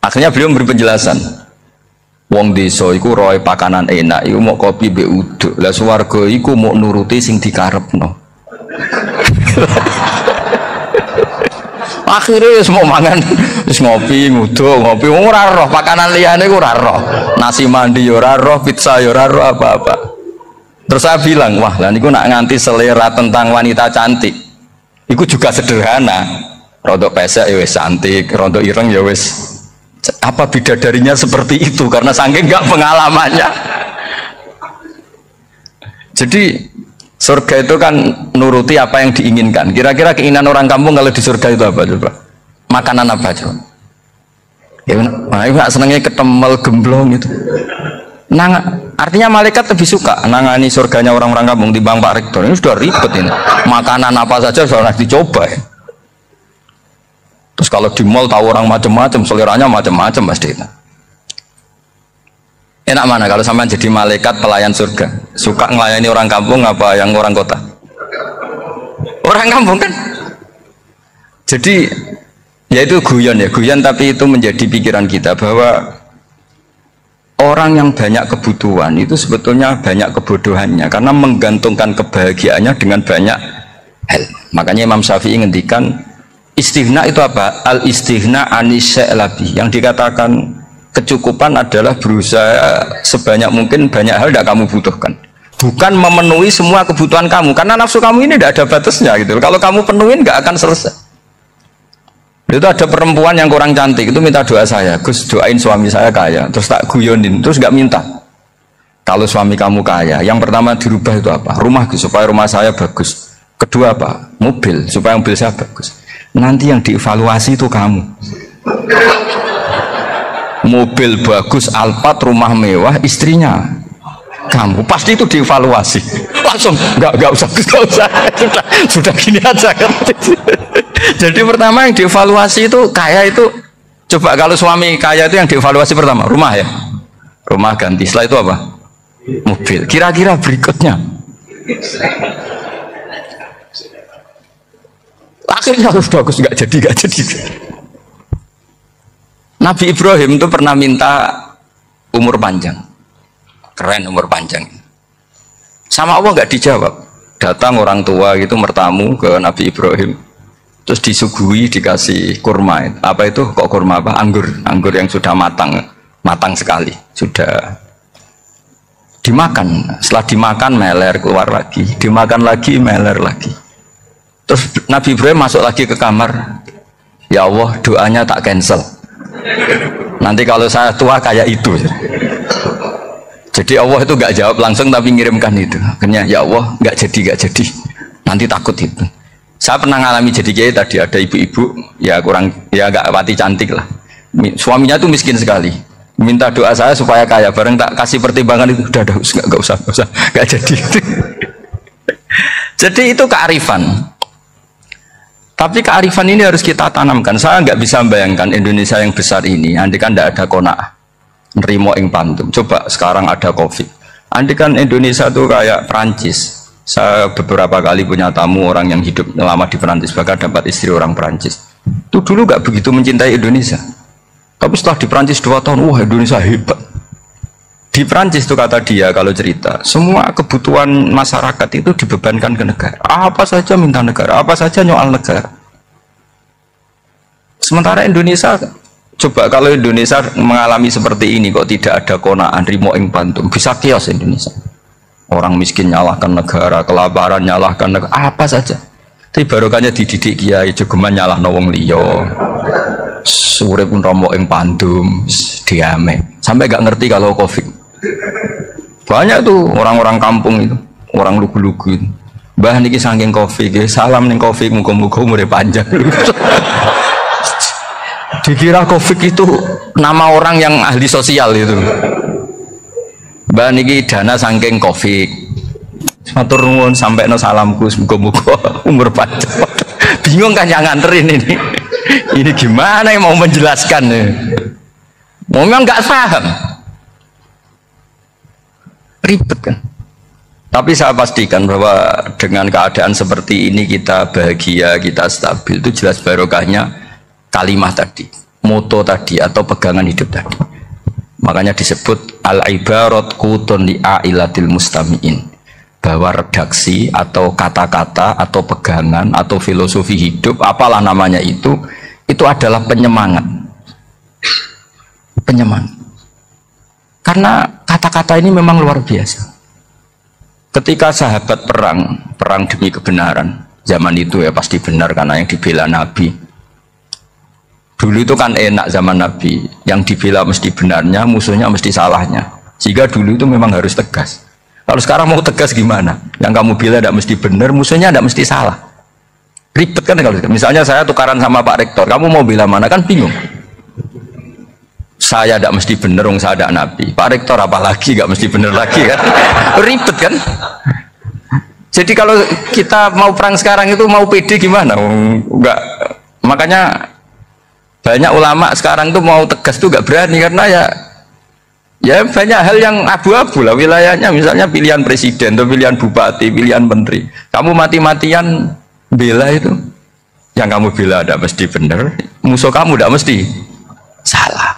Akhirnya beliau memberi penjelasan. Wong desa iku roe pakanan enak, iku mau kopi mbek uduk. Lah swarga iku mau nuruti sing dikarepno. Akhirnya wis mau mangan, wis ngopi, nguduk, ngopi ora roh pakanan liyane ku ora roh. Nasi mandi ya ora roh, pizza ya ora roh apa-apa. Terus saya bilang, wah lah niku nak nganti selera tentang wanita cantik. Iku juga sederhana. Rodok pesek ya wis cantik, rodok ireng ya wis. Apa bidadarinya seperti itu karena saking enggak pengalamannya. Jadi surga itu kan nuruti apa yang diinginkan. Kira-kira keinginan orang kampung kalau di surga itu apa coba? Makanan apa coba? Ya, nggak senengnya ketemel gemblong itu. Artinya malaikat lebih suka nangani surganya orang-orang kampung di Bang Pak Rektor. Ini sudah ribet ini. Makanan apa saja sudah dicoba ya. Terus kalau di mall tahu orang macam-macam, seleranya macam-macam pasti itu. Enak mana kalau sampai jadi malaikat pelayan surga? Suka melayani orang kampung apa yang orang kota? Orang kampung kan? Jadi ya itu guyon ya, guyon tapi itu menjadi pikiran kita bahwa orang yang banyak kebutuhan itu sebetulnya banyak kebodohannya karena menggantungkan kebahagiaannya dengan banyak hal. Makanya Imam Syafi'i ngendikan istighna itu apa? Al istighna anisya'i, yang dikatakan kecukupan adalah berusaha sebanyak mungkin banyak hal tidak kamu butuhkan, bukan memenuhi semua kebutuhan kamu karena nafsu kamu ini tidak ada batasnya gitu. Kalau kamu penuhin nggak akan selesai. Itu ada perempuan yang kurang cantik itu minta doa saya, Gus doain suami saya kaya, terus tak guyonin, terus nggak minta. Kalau suami kamu kaya, yang pertama dirubah itu apa? Rumah supaya rumah saya bagus. Kedua apa? Mobil supaya mobil saya bagus. Nanti yang dievaluasi itu kamu. Mobil bagus, Alphard, rumah mewah, istrinya kamu. Pasti itu dievaluasi. Langsung nggak usah sudah gini aja kan. Jadi pertama yang dievaluasi itu kaya itu. Coba kalau suami kaya itu yang dievaluasi pertama rumah ya, rumah ganti. Setelah itu apa? Mobil. Kira-kira berikutnya. Akhirnya harus bagus, nggak jadi. Nabi Ibrahim itu pernah minta umur panjang, keren umur panjang. Sama Allah nggak dijawab. Datang orang tua gitu mertamu ke Nabi Ibrahim, terus disuguhi dikasih kurma. Apa itu? Kok kurma apa? Anggur yang sudah matang sekali, sudah dimakan. Setelah dimakan meler keluar lagi, dimakan lagi meler lagi. Terus Nabi Ibrahim masuk lagi ke kamar. Ya Allah, doanya tak cancel. Nanti kalau saya tua kayak itu. Jadi Allah itu nggak jawab langsung tapi ngirimkan itu. Akhirnya ya Allah nggak jadi. Nanti takut itu. Saya pernah ngalami jadi kiai tadi, ada ibu-ibu ya kurang ya nggak pati cantik lah. Suaminya tuh miskin sekali. minta doa saya supaya kaya, bareng tak kasih pertimbangan itu udah nggak usah nggak jadi. Jadi itu kearifan. Tapi kearifan ini harus kita tanamkan. Saya nggak bisa membayangkan Indonesia yang besar ini, andai kan tidak ada qanaah, nerimo ing pantum. Coba sekarang ada COVID. Andai kan Indonesia tuh kayak Prancis. Saya beberapa kali punya tamu orang yang hidup lama di Prancis, bahkan dapat istri orang Prancis. Itu dulu nggak begitu mencintai Indonesia. Tapi setelah di Prancis 2 tahun, wah Indonesia hebat. Di Prancis itu kata dia kalau cerita, semua kebutuhan masyarakat itu dibebankan ke negara. Apa saja minta negara, apa saja nyoal negara. Sementara Indonesia, coba kalau Indonesia mengalami seperti ini kok tidak ada qanaah rimo ing pantum, bisa kios Indonesia. Orang miskin nyalahkan negara, kelaparan nyalahkan negara, apa saja. Tapi barokahnya dididik kiai jogeman nyalahno wong liya. Urip pun romo ing pandum, diame. Sampai gak ngerti kalau Covid. Banyak tuh orang-orang kampung itu, orang lugu-lugu itu. Mbah niki saking Covid, salam ning Covid, muga-muga umure panjang. Dikira Covid itu nama orang yang ahli sosial itu. Mbah niki dana saking Covid. Matur nuwun sampekno salamku, muga-muga umur panjang. Bingung kan yang nganterin ini. Ini gimana yang mau menjelaskan nih? Memang nggak paham. Ribet kan? Tapi saya pastikan bahwa dengan keadaan seperti ini kita bahagia, kita stabil, itu jelas barokahnya kalimat tadi, moto tadi atau pegangan hidup tadi. Makanya disebut al-ibarat qutun li'ailatil mustami'in, bahwa redaksi atau kata-kata atau pegangan atau filosofi hidup, apalah namanya itu adalah penyemangat. Penyemangat. Karena kata-kata ini memang luar biasa. Ketika sahabat perang demi kebenaran, zaman itu ya pasti benar karena yang dibela Nabi. Dulu itu kan enak zaman Nabi, yang dibela mesti benarnya, musuhnya mesti salahnya. Sehingga dulu itu memang harus tegas. Kalau sekarang mau tegas gimana? Yang kamu bela tidak mesti benar, musuhnya tidak mesti salah. Ribet kan kalau misalnya saya tukaran sama Pak Rektor, kamu mau bela mana kan bingung. Saya tidak mesti benar, saya ada Nabi. Pak Rektor apalagi nggak mesti benar lagi kan? Ribet kan? Jadi kalau kita mau perang sekarang itu mau pede gimana? Enggak. Makanya banyak ulama sekarang tuh mau tegas tuh nggak berani karena ya banyak hal yang abu-abu lah wilayahnya. Misalnya pilihan presiden, atau pilihan bupati, pilihan menteri. Kamu mati-matian bela itu, yang kamu bela tidak mesti benar, musuh kamu tidak mesti salah.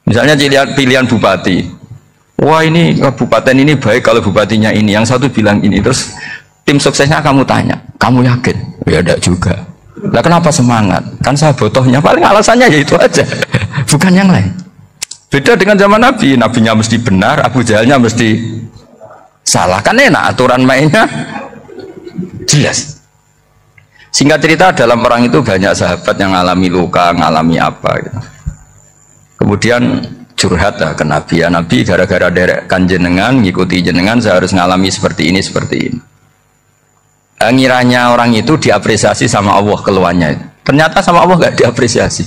Misalnya pilihan bupati, wah ini kabupaten ini baik kalau bupatinya ini, yang satu bilang ini, terus tim suksesnya kamu tanya, kamu yakin? Ya tidak juga. Lah kenapa semangat? Kan saya botohnya, paling alasannya ya itu aja, bukan yang lain. Beda dengan zaman Nabi, nabinya mesti benar, Abu Jahalnya mesti salah. Kan enak aturan mainnya jelas. Singkat cerita dalam perang itu banyak sahabat yang ngalami luka, ngalami apa gitu. Kemudian curhat ke Nabi, ya Nabi gara-gara derekkan jenengan, ngikuti jenengan saya harus ngalami seperti ini. Ngiranya orang itu diapresiasi sama Allah keluarnya. Ternyata sama Allah nggak diapresiasi.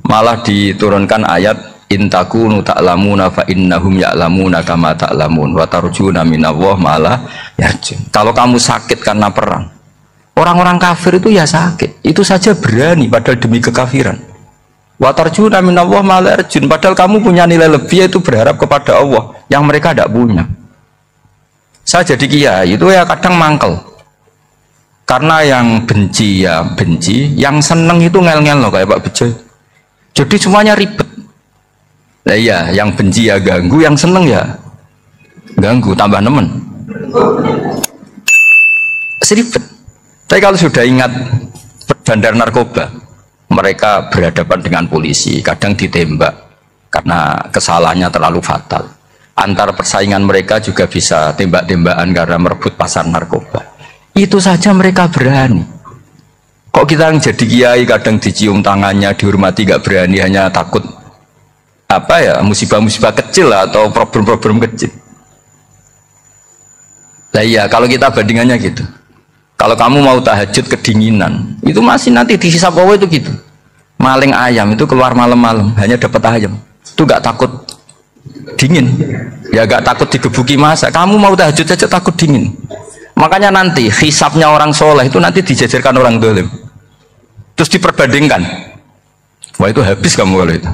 Malah diturunkan ayat intakunu ta'lamuna fa innahum ya'lamuna kama ta'lamun wa tarjuna minallah malah yarjun. Kalau kamu sakit karena perang, orang-orang kafir itu ya sakit, itu saja berani padahal demi kekafiran. Wa tarjuna minallah ma la yarjun, padahal kamu punya nilai lebih yaitu berharap kepada Allah yang mereka tidak punya. Saya jadi kiai itu ya kadang mangkel. Karena yang benci ya benci, yang seneng itu ngel-ngel loh kayak Pak Bejo. Jadi semuanya ribet. Nah iya, yang benci ya ganggu, yang seneng ya ganggu, tambah nemen. Seribet. Tapi kalau sudah ingat bandar narkoba, mereka berhadapan dengan polisi, kadang ditembak karena kesalahannya terlalu fatal. Antar persaingan mereka juga bisa tembak-tembakan karena merebut pasar narkoba. Itu saja mereka berani. Kok kita yang jadi kiai kadang dicium tangannya, dihormati gak berani, hanya takut apa ya, musibah-musibah kecil lah, atau problem-problem kecil. Nah iya, kalau kita bandingannya gitu. Kalau kamu mau tahajud kedinginan, itu masih nanti dihisab Allah itu gitu. Maling ayam itu keluar malam-malam hanya dapat ayam. itu gak takut dingin, ya gak takut digebuki masa. Kamu mau tahajud saja takut dingin. Makanya nanti hisabnya orang soleh itu nanti dijajarkan orang dolim, terus diperbandingkan. Wah itu habis kamu kalau itu.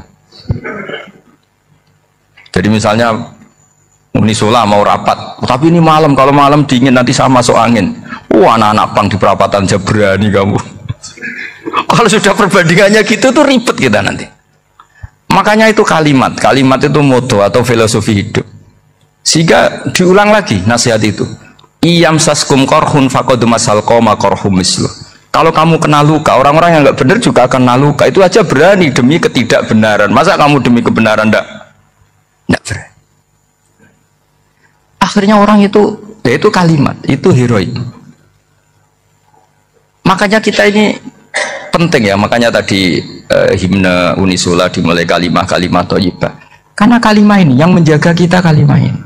Jadi misalnya Unisula mau rapat, tapi ini malam, kalau malam dingin nanti sama masuk angin. Wah anak-anak pang di perapatan aja berani kamu. Kalau sudah perbandingannya gitu tuh ribet kita nanti. Makanya itu kalimat itu moto atau filosofi hidup. Sehingga diulang lagi nasihat itu. Iyam saskum korhun fakodu masal koma korhum mislu. Kalau kamu kena luka, orang-orang yang nggak benar juga akan kena luka. Itu aja berani demi ketidakbenaran. Masa kamu demi kebenaran nggak berani? Akhirnya orang itu, ya itu kalimat, itu heroik. Makanya kita ini penting ya, makanya tadi himne Unisula dimulai kalimat thayyibah. Karena kalimat ini yang menjaga kita, kalimat ini.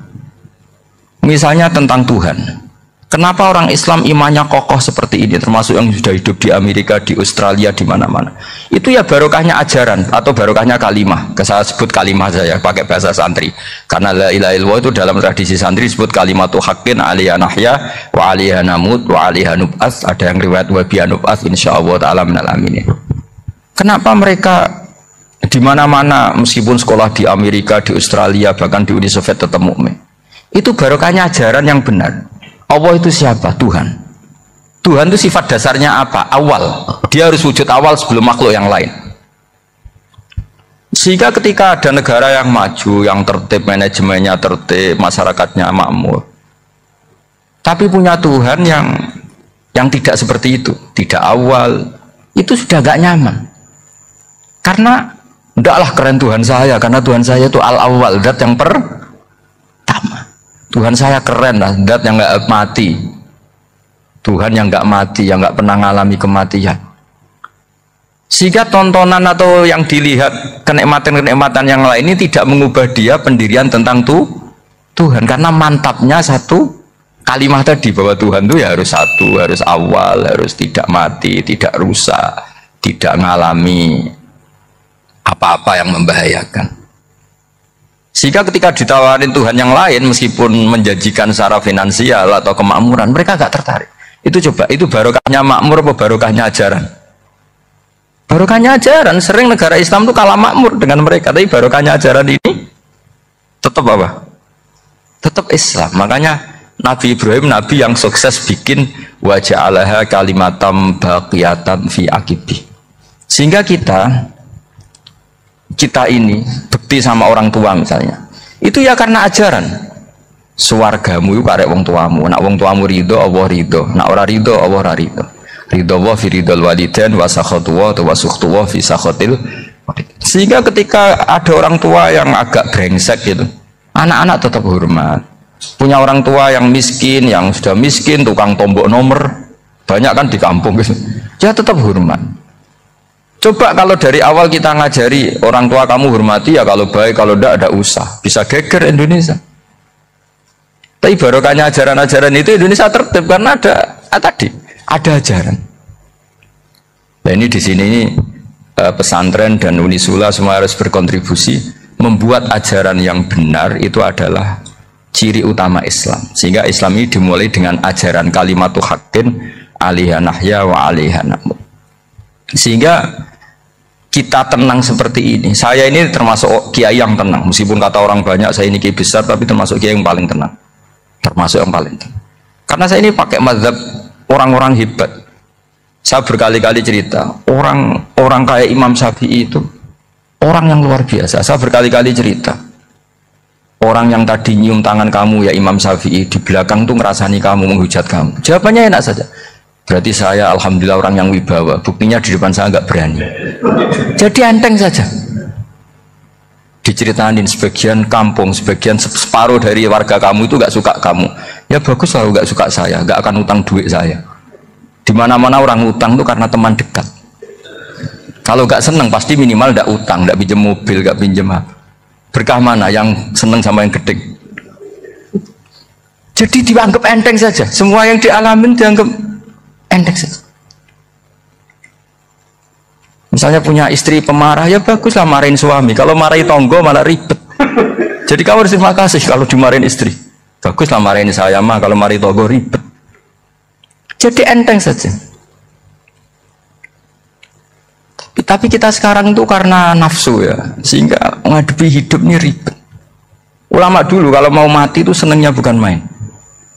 Misalnya tentang Tuhan. Kenapa orang Islam imannya kokoh seperti ini, termasuk yang sudah hidup di Amerika, di Australia, di mana-mana. Itu ya barokahnya ajaran atau barokahnya kalimah. Saya sebut kalimah saja pakai bahasa santri. Karena la ilaha illallah itu dalam tradisi santri disebut kalimatu haqqin alaiha nahya wa alaiha namut wa alaiha nub'ats. Ada yang riwayat wa biha nub'ats insyaallah taala minal aminin. Kenapa mereka di mana-mana meskipun sekolah di Amerika, di Australia, bahkan di Uni Soviet tetap mukmin? Itu barokahnya ajaran yang benar. Allah itu siapa? Tuhan. Tuhan itu sifat dasarnya apa? Awal. Dia harus wujud awal sebelum makhluk yang lain. Sehingga ketika ada negara yang maju, yang tertib, manajemennya tertib, masyarakatnya makmur, tapi punya Tuhan yang tidak seperti itu, tidak awal, itu sudah gak nyaman. Karena ndaklah keren Tuhan saya, karena Tuhan saya itu al-awwal, zat yang pertama. Tuhan saya keren lah, zat yang nggak mati. Tuhan yang nggak mati, yang nggak pernah mengalami kematian. Sehingga tontonan atau yang dilihat kenikmatan-kenikmatan yang lain ini tidak mengubah dia pendirian tentang Tuhan. Karena mantapnya satu kalimat tadi bahwa Tuhan itu ya harus satu, harus awal, harus tidak mati, tidak rusak, tidak mengalami apa-apa yang membahayakan. Sehingga ketika ditawarin Tuhan yang lain meskipun menjanjikan secara finansial atau kemakmuran, mereka gak tertarik. Itu coba, itu barokahnya makmur apa barokahnya ajaran? Barokahnya ajaran. Sering negara Islam itu kalah makmur dengan mereka, tapi barokahnya ajaran ini tetap apa? Tetap Islam. Makanya Nabi Ibrahim, Nabi yang sukses bikin wa ja'alaha kalimatam baqiyatan fi aqibi. Sehingga kita ini bekti sama orang tua misalnya, itu ya karena ajaran. Suwargamu itu karek wong tuamu, nak wong tuamu ridho Allah ridho, nak ora ridho Allah ora ridho. Ridho wa fi ridhol walidain wa sakhatu wa sukhtu wa fi sakhatil. Sehingga ketika ada orang tua yang agak brengsek gitu, anak-anak tetap hormat. Punya orang tua yang miskin, yang sudah miskin, tukang tombok nomor, banyak kan di kampung gitu, ya tetap hormat. Coba kalau dari awal kita ngajari orang tua kamu hormati ya, kalau baik, kalau tidak ada usah, bisa geger Indonesia. Tapi barokahnya ajaran-ajaran itu Indonesia tertib karena ada ajaran. Nah ini di sini pesantren dan Unisula semua harus berkontribusi membuat ajaran yang benar. Itu adalah ciri utama Islam. Sehingga Islam ini dimulai dengan ajaran kalimatu haqqin alaiha nahya wa alaiha namut. Sehingga kita tenang seperti ini. Saya ini termasuk kiai yang tenang, meskipun kata orang banyak saya ini kiai besar, tapi termasuk kiai yang paling tenang, termasuk yang paling tenang. Karena saya ini pakai mazhab orang-orang hebat. Saya berkali-kali cerita, orang kayak Imam Syafi'i itu orang yang luar biasa. Saya berkali-kali cerita, orang yang tadi nyium tangan kamu ya Imam Syafi'i, di belakang tuh ngerasani kamu, menghujat kamu. Jawabannya enak saja. Berarti saya alhamdulillah orang yang wibawa. Buktinya di depan saya nggak berani. Jadi enteng saja. Diceritain sebagian kampung, sebagian separuh dari warga kamu itu nggak suka kamu. Ya bagus lah nggak suka saya, nggak akan utang duit saya. Di mana-mana orang utang itu karena teman dekat. Kalau nggak seneng pasti minimal nggak utang, nggak pinjam mobil, nggak pinjam apa. Berkah mana yang seneng sama yang gede? Jadi dianggap enteng saja. Semua yang dialamin dianggap enteng saja. Misalnya punya istri pemarah, ya baguslah marahin suami. Kalau marahin tonggo malah ribet. Jadi kamu harus terima kasih kalau dimarahin istri. Baguslah marahin saya mah, kalau marahin tonggo ribet. Jadi enteng saja. Tapi kita sekarang itu karena nafsu ya, sehingga menghadapi hidup ini ribet. Ulama dulu kalau mau mati itu senengnya bukan main.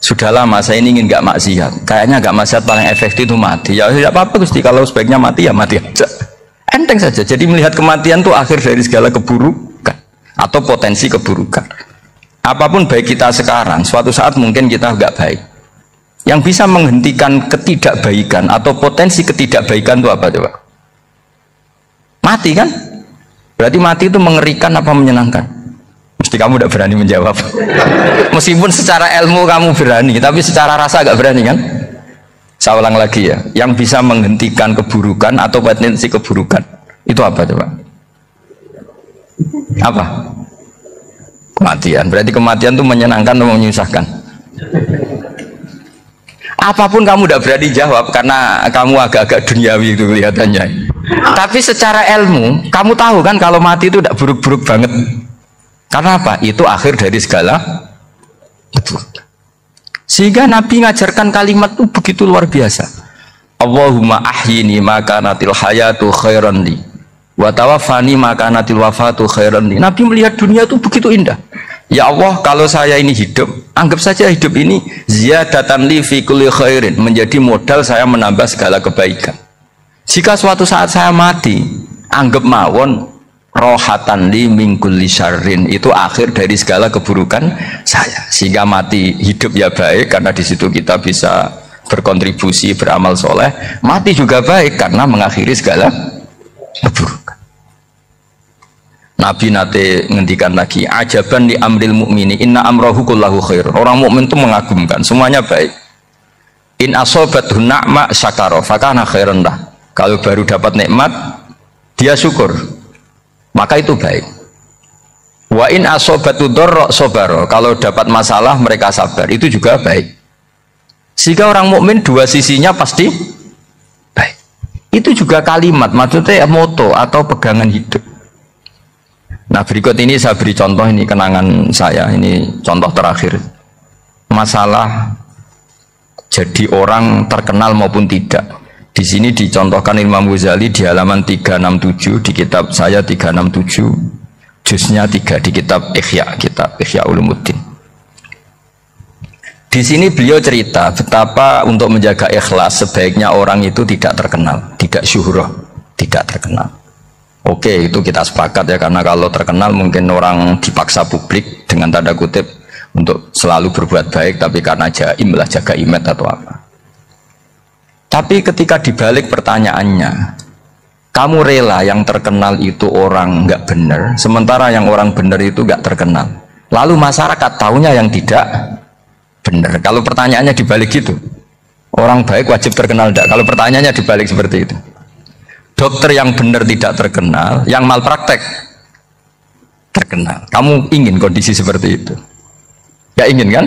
Sudah lama saya ini ingin nggak maksiat. Kayaknya nggak maksiat paling efektif itu mati. Ya tidak apa-apa Gusti, kalau sebaiknya mati ya mati aja. Enteng saja. Jadi melihat kematian itu akhir dari segala keburukan atau potensi keburukan. Apapun baik kita sekarang, suatu saat mungkin kita nggak baik. Yang bisa menghentikan ketidakbaikan atau potensi ketidakbaikan itu apa coba? Mati kan? Berarti mati itu mengerikan apa menyenangkan? Mesti kamu tidak berani menjawab. Meskipun secara ilmu kamu berani, tapi secara rasa nggak berani kan? Saya ulang lagi ya, yang bisa menghentikan keburukan atau potensi keburukan itu apa coba? Apa? Kematian. Berarti kematian itu menyenangkan atau menyusahkan? Apapun kamu tidak berani jawab karena kamu agak-agak duniawi itu kelihatannya. Tapi secara ilmu kamu tahu kan kalau mati itu tidak buruk-buruk banget. Karena apa? Itu akhir dari segala keburukan. Sehingga Nabi ngajarkan kalimat itu begitu luar biasa. Allahumma ahyini maka natil hayatu khairan li wa tawaffani maka natil wafatu khairan li. Nabi melihat dunia itu begitu indah. Ya Allah, kalau saya ini hidup, anggap saja hidup ini ziyadatan li fi kulli khairin, menjadi modal saya menambah segala kebaikan. Jika suatu saat saya mati, anggap mawon rohatan li min kulli syarrin, itu akhir dari segala keburukan saya. Sehingga mati hidup ya baik karena di situ kita bisa berkontribusi beramal soleh. Mati juga baik karena mengakhiri segala keburukan. Nabi nate ngendikan lagi, ajaban li amril mu'mini inna amrahu kullahu khair. Orang mukmin itu mengagumkan, semuanya baik. In asobathu na'ma syakara fakana khairan lah. Kalau baru dapat nikmat dia syukur, maka itu baik. Wa in asobatu dharra sabara, kalau dapat masalah mereka sabar, itu juga baik. Sehingga orang mukmin dua sisinya pasti baik. Itu juga kalimat, maksudnya moto atau pegangan hidup. Nah berikut ini saya beri contoh, ini kenangan saya, ini contoh terakhir. Masalah jadi orang terkenal maupun tidak. Di sini dicontohkan Imam Ghazali di halaman 367 di kitab saya 367, juznya 3 di kitab Ihya Ulumuddin. Di sini beliau cerita betapa untuk menjaga ikhlas sebaiknya orang itu tidak terkenal, tidak syuhrah, tidak terkenal. Oke, itu kita sepakat ya, karena kalau terkenal mungkin orang dipaksa publik dengan tanda kutip untuk selalu berbuat baik, tapi karena jaim lah, jaga image atau apa. Tapi ketika dibalik pertanyaannya, kamu rela yang terkenal itu orang nggak benar, sementara yang orang benar itu nggak terkenal. Lalu masyarakat tahunya yang tidak benar. Kalau pertanyaannya dibalik gitu, orang baik wajib terkenal enggak? Kalau pertanyaannya dibalik seperti itu. Dokter yang benar tidak terkenal, yang malpraktek terkenal. Kamu ingin kondisi seperti itu? Gak ingin kan?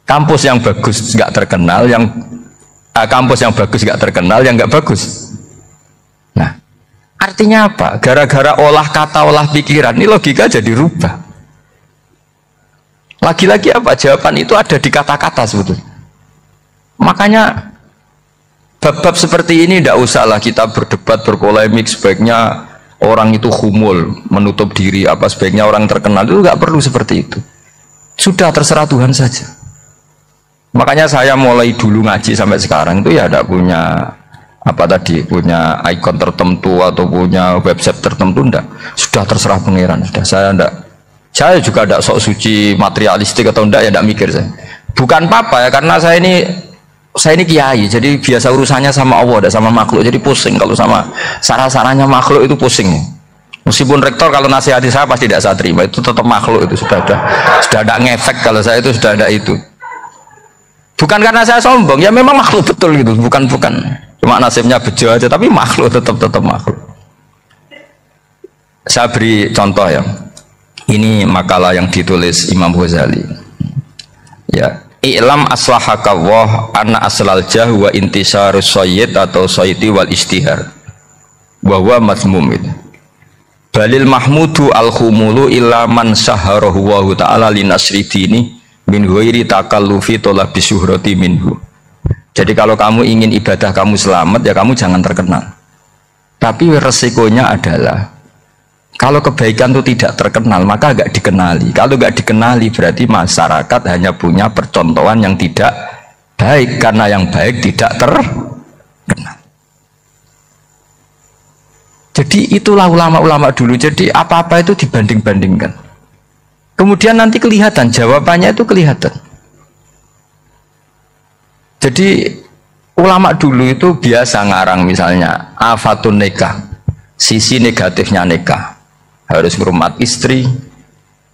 Kampus yang bagus gak terkenal, yang kampus yang bagus gak terkenal, yang gak bagus. Nah, artinya apa? Gara-gara olah kata, olah pikiran, ini logika jadi rubah. Lagi-lagi apa? Jawaban itu ada di kata-kata sebetulnya. Makanya bab-bab seperti ini tidak usahlah kita berdebat, berpolemik. Sebaiknya orang itu humul, menutup diri, apa sebaiknya orang terkenal, itu nggak perlu seperti itu. Sudah terserah Tuhan saja. Makanya saya mulai dulu ngaji sampai sekarang itu ya tidak punya apa tadi, punya ikon tertentu atau punya website tertentu, enggak. Sudah terserah pangeran. Sudah, saya juga tidak sok suci materialistik atau enggak, ya tidak mikir saya. Bukan apa-apa ya, karena saya ini kiai, jadi biasa urusannya sama Allah, tidak sama makhluk, jadi pusing kalau sama sarah-sarahnya makhluk itu pusing. Meskipun rektor kalau nasihati saya pasti tidak saya terima, itu tetap makhluk, itu sudah ada ngefek kalau saya itu sudah ada itu. Bukan karena saya sombong, ya memang makhluk betul gitu, bukan cuma nasibnya bejo aja, tapi makhluk tetap makhluk. Saya beri contoh ya, ini makalah yang ditulis Imam Ghazali. Ya. I'lam aslahakawah anna aslal jah wa intisarus sayyid atau sayyidi wal istihar. bahwa mazmum itu. Balil mahmudu al khumulu illa man syaharahu wa ta'ala linasri dini min ghairi takallufi talabi syuhrati minhu. Jadi kalau kamu ingin ibadah kamu selamat ya kamu jangan terkenal. Tapi resikonya adalah kalau kebaikan itu tidak terkenal maka agak dikenali. Kalau agak dikenali berarti masyarakat hanya punya percontohan yang tidak baik karena yang baik tidak terkenal. Jadi itulah ulama-ulama dulu. Jadi apa-apa itu dibanding-bandingkan. Kemudian nanti kelihatan jawabannya itu kelihatan. Jadi ulama dulu itu biasa ngarang misalnya afatun nikah, sisi negatifnya nikah, harus hormat istri,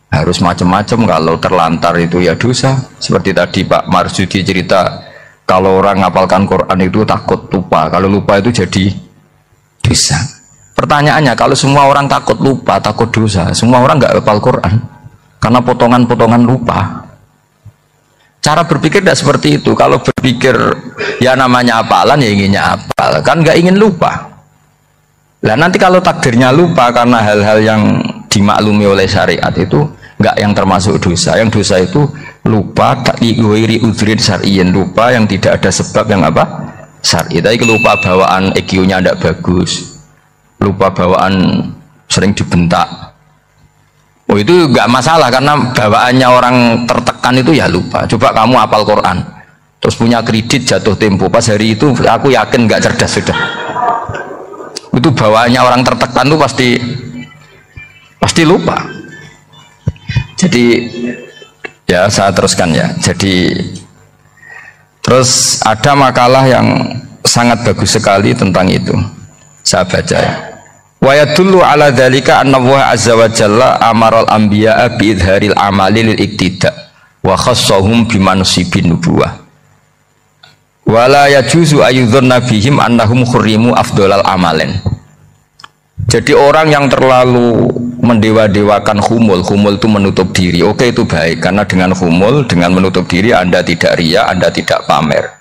harus macam-macam, kalau terlantar itu ya dosa. Seperti tadi Pak Marsudi cerita kalau orang ngapalkan Quran itu takut lupa, kalau lupa itu jadi dosa. Pertanyaannya, kalau semua orang takut lupa, takut dosa, semua orang nggak hafal Quran karena potongan-potongan lupa. Cara berpikir tidak seperti itu. Kalau berpikir ya namanya hafalan ya inginnya hafal, kan nggak ingin lupa. Nah nanti kalau takdirnya lupa karena hal-hal yang dimaklumi oleh syariat itu nggak yang termasuk dosa. Yang dosa itu lupa tak diwiri udrin syar'iyin, lupa yang tidak ada sebab yang apa syar'i. Tapi lupa bawaan EQ-nya tidak bagus, lupa bawaan sering dibentak, oh itu nggak masalah karena bawaannya orang tertekan itu ya lupa. Coba kamu hafal Quran terus punya kredit jatuh tempo, pas hari itu aku yakin nggak cerdas sudah. Itu bawaannya orang tertekan tuh pasti lupa. Jadi ya saya teruskan ya. Jadi terus ada makalah yang sangat bagus sekali tentang itu, saya baca ya. Wa yadullu ala dzalika anna Allah azza wa jalla amaral anbiya'a bi idharil amali lil iktida wa khassahum bi mansibin nubuwah. Wa la yajuzu ayyudhanna bihim annahum khurrimu afdhalal amalen. Jadi orang yang terlalu mendewa-dewakan khumul itu menutup diri. Oke, itu baik karena dengan khumul, dengan menutup diri Anda tidak riya, Anda tidak pamer.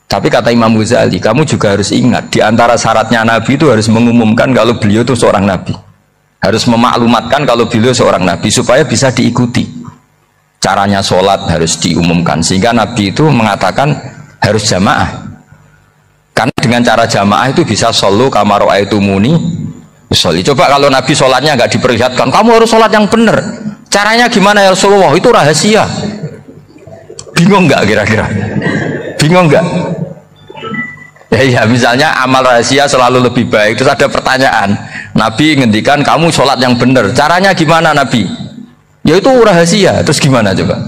Tapi kata Imam Ghazali, kamu juga harus ingat di antara syaratnya Nabi itu harus mengumumkan kalau beliau itu seorang Nabi, harus memaklumatkan kalau beliau seorang Nabi supaya bisa diikuti. Caranya sholat harus diumumkan sehingga Nabi itu mengatakan harus jamaah, karena dengan cara jamaah itu bisa shollu kama ra'aitumuni usolli. Coba kalau Nabi sholatnya nggak diperlihatkan, kamu harus sholat yang benar, caranya gimana ya Rasulullah, itu rahasia. Bingung nggak kira-kira? Bingung nggak? Ya misalnya amal rahasia selalu lebih baik. Terus ada pertanyaan, Nabi ngendikan kamu sholat yang benar, caranya gimana Nabi? Ya itu rahasia. Terus gimana coba?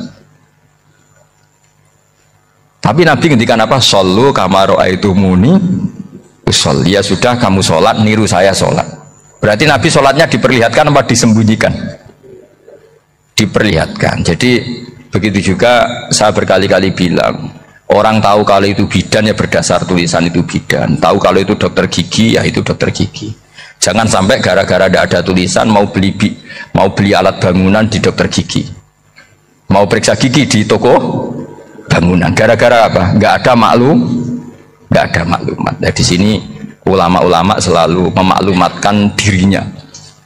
Tapi Nabi ngendikan apa? Shollu kama ra'aitumuni usolli. Ya sudah, kamu sholat niru saya sholat. Berarti Nabi sholatnya diperlihatkan apa disembunyikan? Diperlihatkan. Jadi begitu juga saya berkali-kali bilang, orang tahu kalau itu bidan ya berdasar tulisan itu bidan, tahu kalau itu dokter gigi ya itu dokter gigi. Jangan sampai gara-gara tidak ada tulisan mau beli alat bangunan di dokter gigi, mau periksa gigi di toko bangunan. Gara-gara apa? Nggak ada maklumat. Nah, di sini ulama-ulama selalu memaklumatkan dirinya.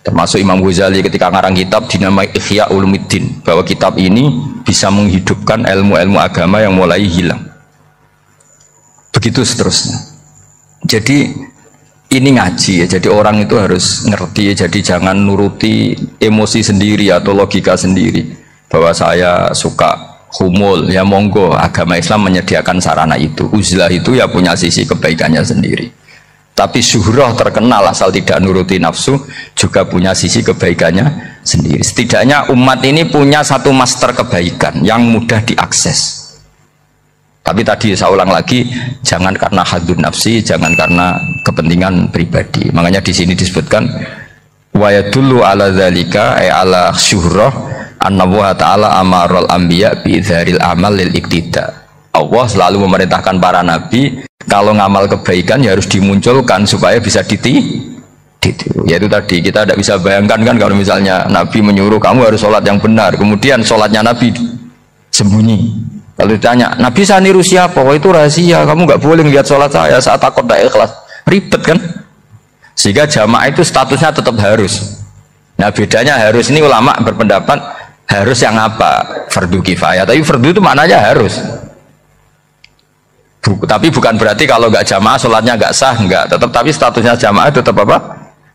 Termasuk Imam Ghazali ketika ngarang kitab dinamai Ihya Ulumuddin, bahwa kitab ini bisa menghidupkan ilmu-ilmu agama yang mulai hilang. Begitu seterusnya. Jadi ini ngaji ya, jadi orang itu harus ngerti ya, jadi jangan nuruti emosi sendiri atau logika sendiri bahwa saya suka humul, ya monggo, agama Islam menyediakan sarana itu. Uzlah itu ya punya sisi kebaikannya sendiri. Tapi syuhrah terkenal asal tidak nuruti nafsu juga punya sisi kebaikannya sendiri. Setidaknya umat ini punya satu master kebaikan yang mudah diakses. Tapi tadi saya ulang lagi, jangan karena hadun nafsi, jangan karena kepentingan pribadi. Makanya di sini disebutkan wa yadullu ala dzalika ay ala syuhrah anna wa ta'ala amaral anbiya bi idharil amal lil iktida. Allah selalu memerintahkan para nabi kalau ngamal kebaikan ya harus dimunculkan supaya bisa ditiru. Yaitu tadi kita tidak bisa bayangkan kan kalau misalnya Nabi menyuruh kamu harus sholat yang benar, kemudian sholatnya Nabi sembunyi. Kalau ditanya, Nabi saya niru siapa? Oh itu rahasia, kamu nggak boleh lihat sholat saya saat takut tidak ikhlas. Ribet kan? Sehingga jamaah itu statusnya tetap harus. Nah bedanya harus ini ulama berpendapat harus yang apa? Fardu kifayah. Tapi fardu itu maknanya harus. Tapi bukan berarti kalau nggak jamaah sholatnya nggak sah, nggak. Tetap tapi statusnya jamaah tetap apa?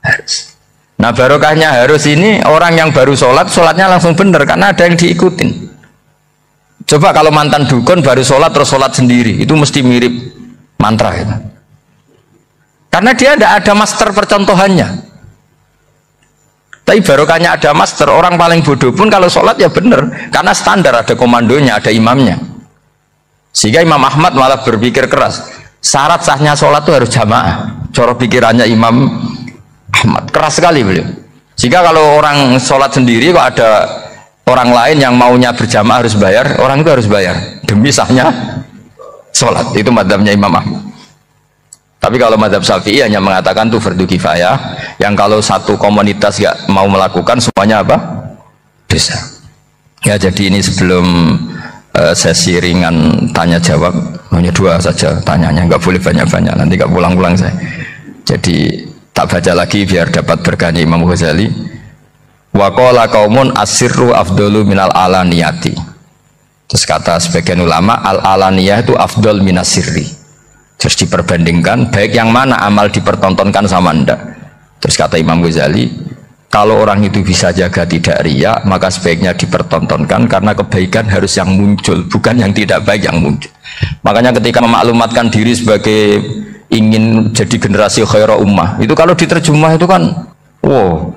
Harus. Nah barokahnya harus ini orang yang baru sholat, sholatnya langsung bener karena ada yang diikutin. Coba kalau mantan dukun baru sholat terus sholat sendiri, itu mesti mirip mantra ya. Karena dia tidak ada master percontohannya. Tapi barokahnya ada master, orang paling bodoh pun kalau sholat ya bener, karena standar ada komandonya, ada imamnya. Sehingga Imam Ahmad malah berpikir keras, syarat sahnya sholat itu harus jamaah. Cara pikirannya Imam Ahmad keras sekali beliau. Sehingga kalau orang sholat sendiri kok ada orang lain yang maunya berjamaah harus bayar, orang itu harus bayar demi sahnya sholat. Itu madzhabnya Imam Ahmad. Tapi kalau madzhab Syafi'i hanya mengatakan itu fardu kifayah, yang kalau satu komunitas nggak mau melakukan semuanya apa? Bisa. Ya jadi ini sebelum sesi ringan tanya jawab, hanya 2 saja tanyanya, nggak boleh banyak-banyak, nanti nggak pulang-pulang saya. Jadi tak baca lagi biar dapat berkahnya Imam Ghazali. Wa qala qaumun asirru afdalu minal alaniyati. Terus kata sebagian ulama al alaniyah itu afdal minas sirri. Terus diperbandingkan baik yang mana amal dipertontonkan sama anda. Terus kata Imam Ghazali, kalau orang itu bisa jaga tidak riya, maka sebaiknya dipertontonkan karena kebaikan harus yang muncul, bukan yang tidak baik yang muncul. Makanya ketika memaklumatkan diri sebagai ingin jadi generasi khairah ummah, itu kalau diterjemah itu kan wow,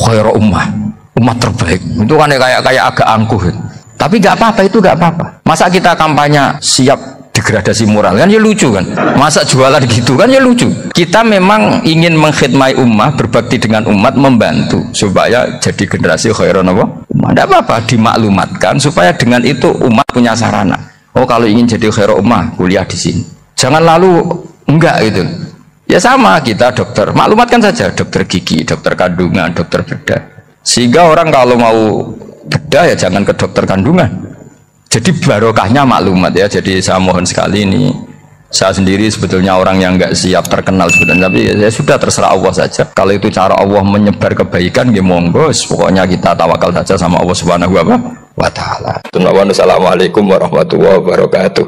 khairah ummah, umat terbaik. Itu kan kayak agak angkuh. Tapi nggak apa-apa, itu nggak apa-apa. Masa kita kampanye siap degradasi moral kan ya lucu kan, masa jualan gitu kan ya lucu. Kita memang ingin mengkhidmati ummah, berbakti dengan umat, membantu supaya jadi generasi khairun ummah. Tidak apa-apa dimaklumatkan supaya dengan itu umat punya sarana. Oh kalau ingin jadi khairun ummah kuliah di sini, jangan lalu enggak gitu ya. Sama kita dokter, maklumatkan saja dokter gigi, dokter kandungan, dokter bedah, sehingga orang kalau mau bedah ya jangan ke dokter kandungan. Jadi barokahnya maklumat ya. Jadi saya mohon sekali ini, saya sendiri sebetulnya orang yang nggak siap terkenal sebetulnya, tapi ya sudah terserah Allah saja. Kalau itu cara Allah menyebar kebaikan, ya monggo. Pokoknya kita tawakal saja sama Allah Subhanahu wa Ta'ala. Assalamualaikum warahmatullahi wabarakatuh.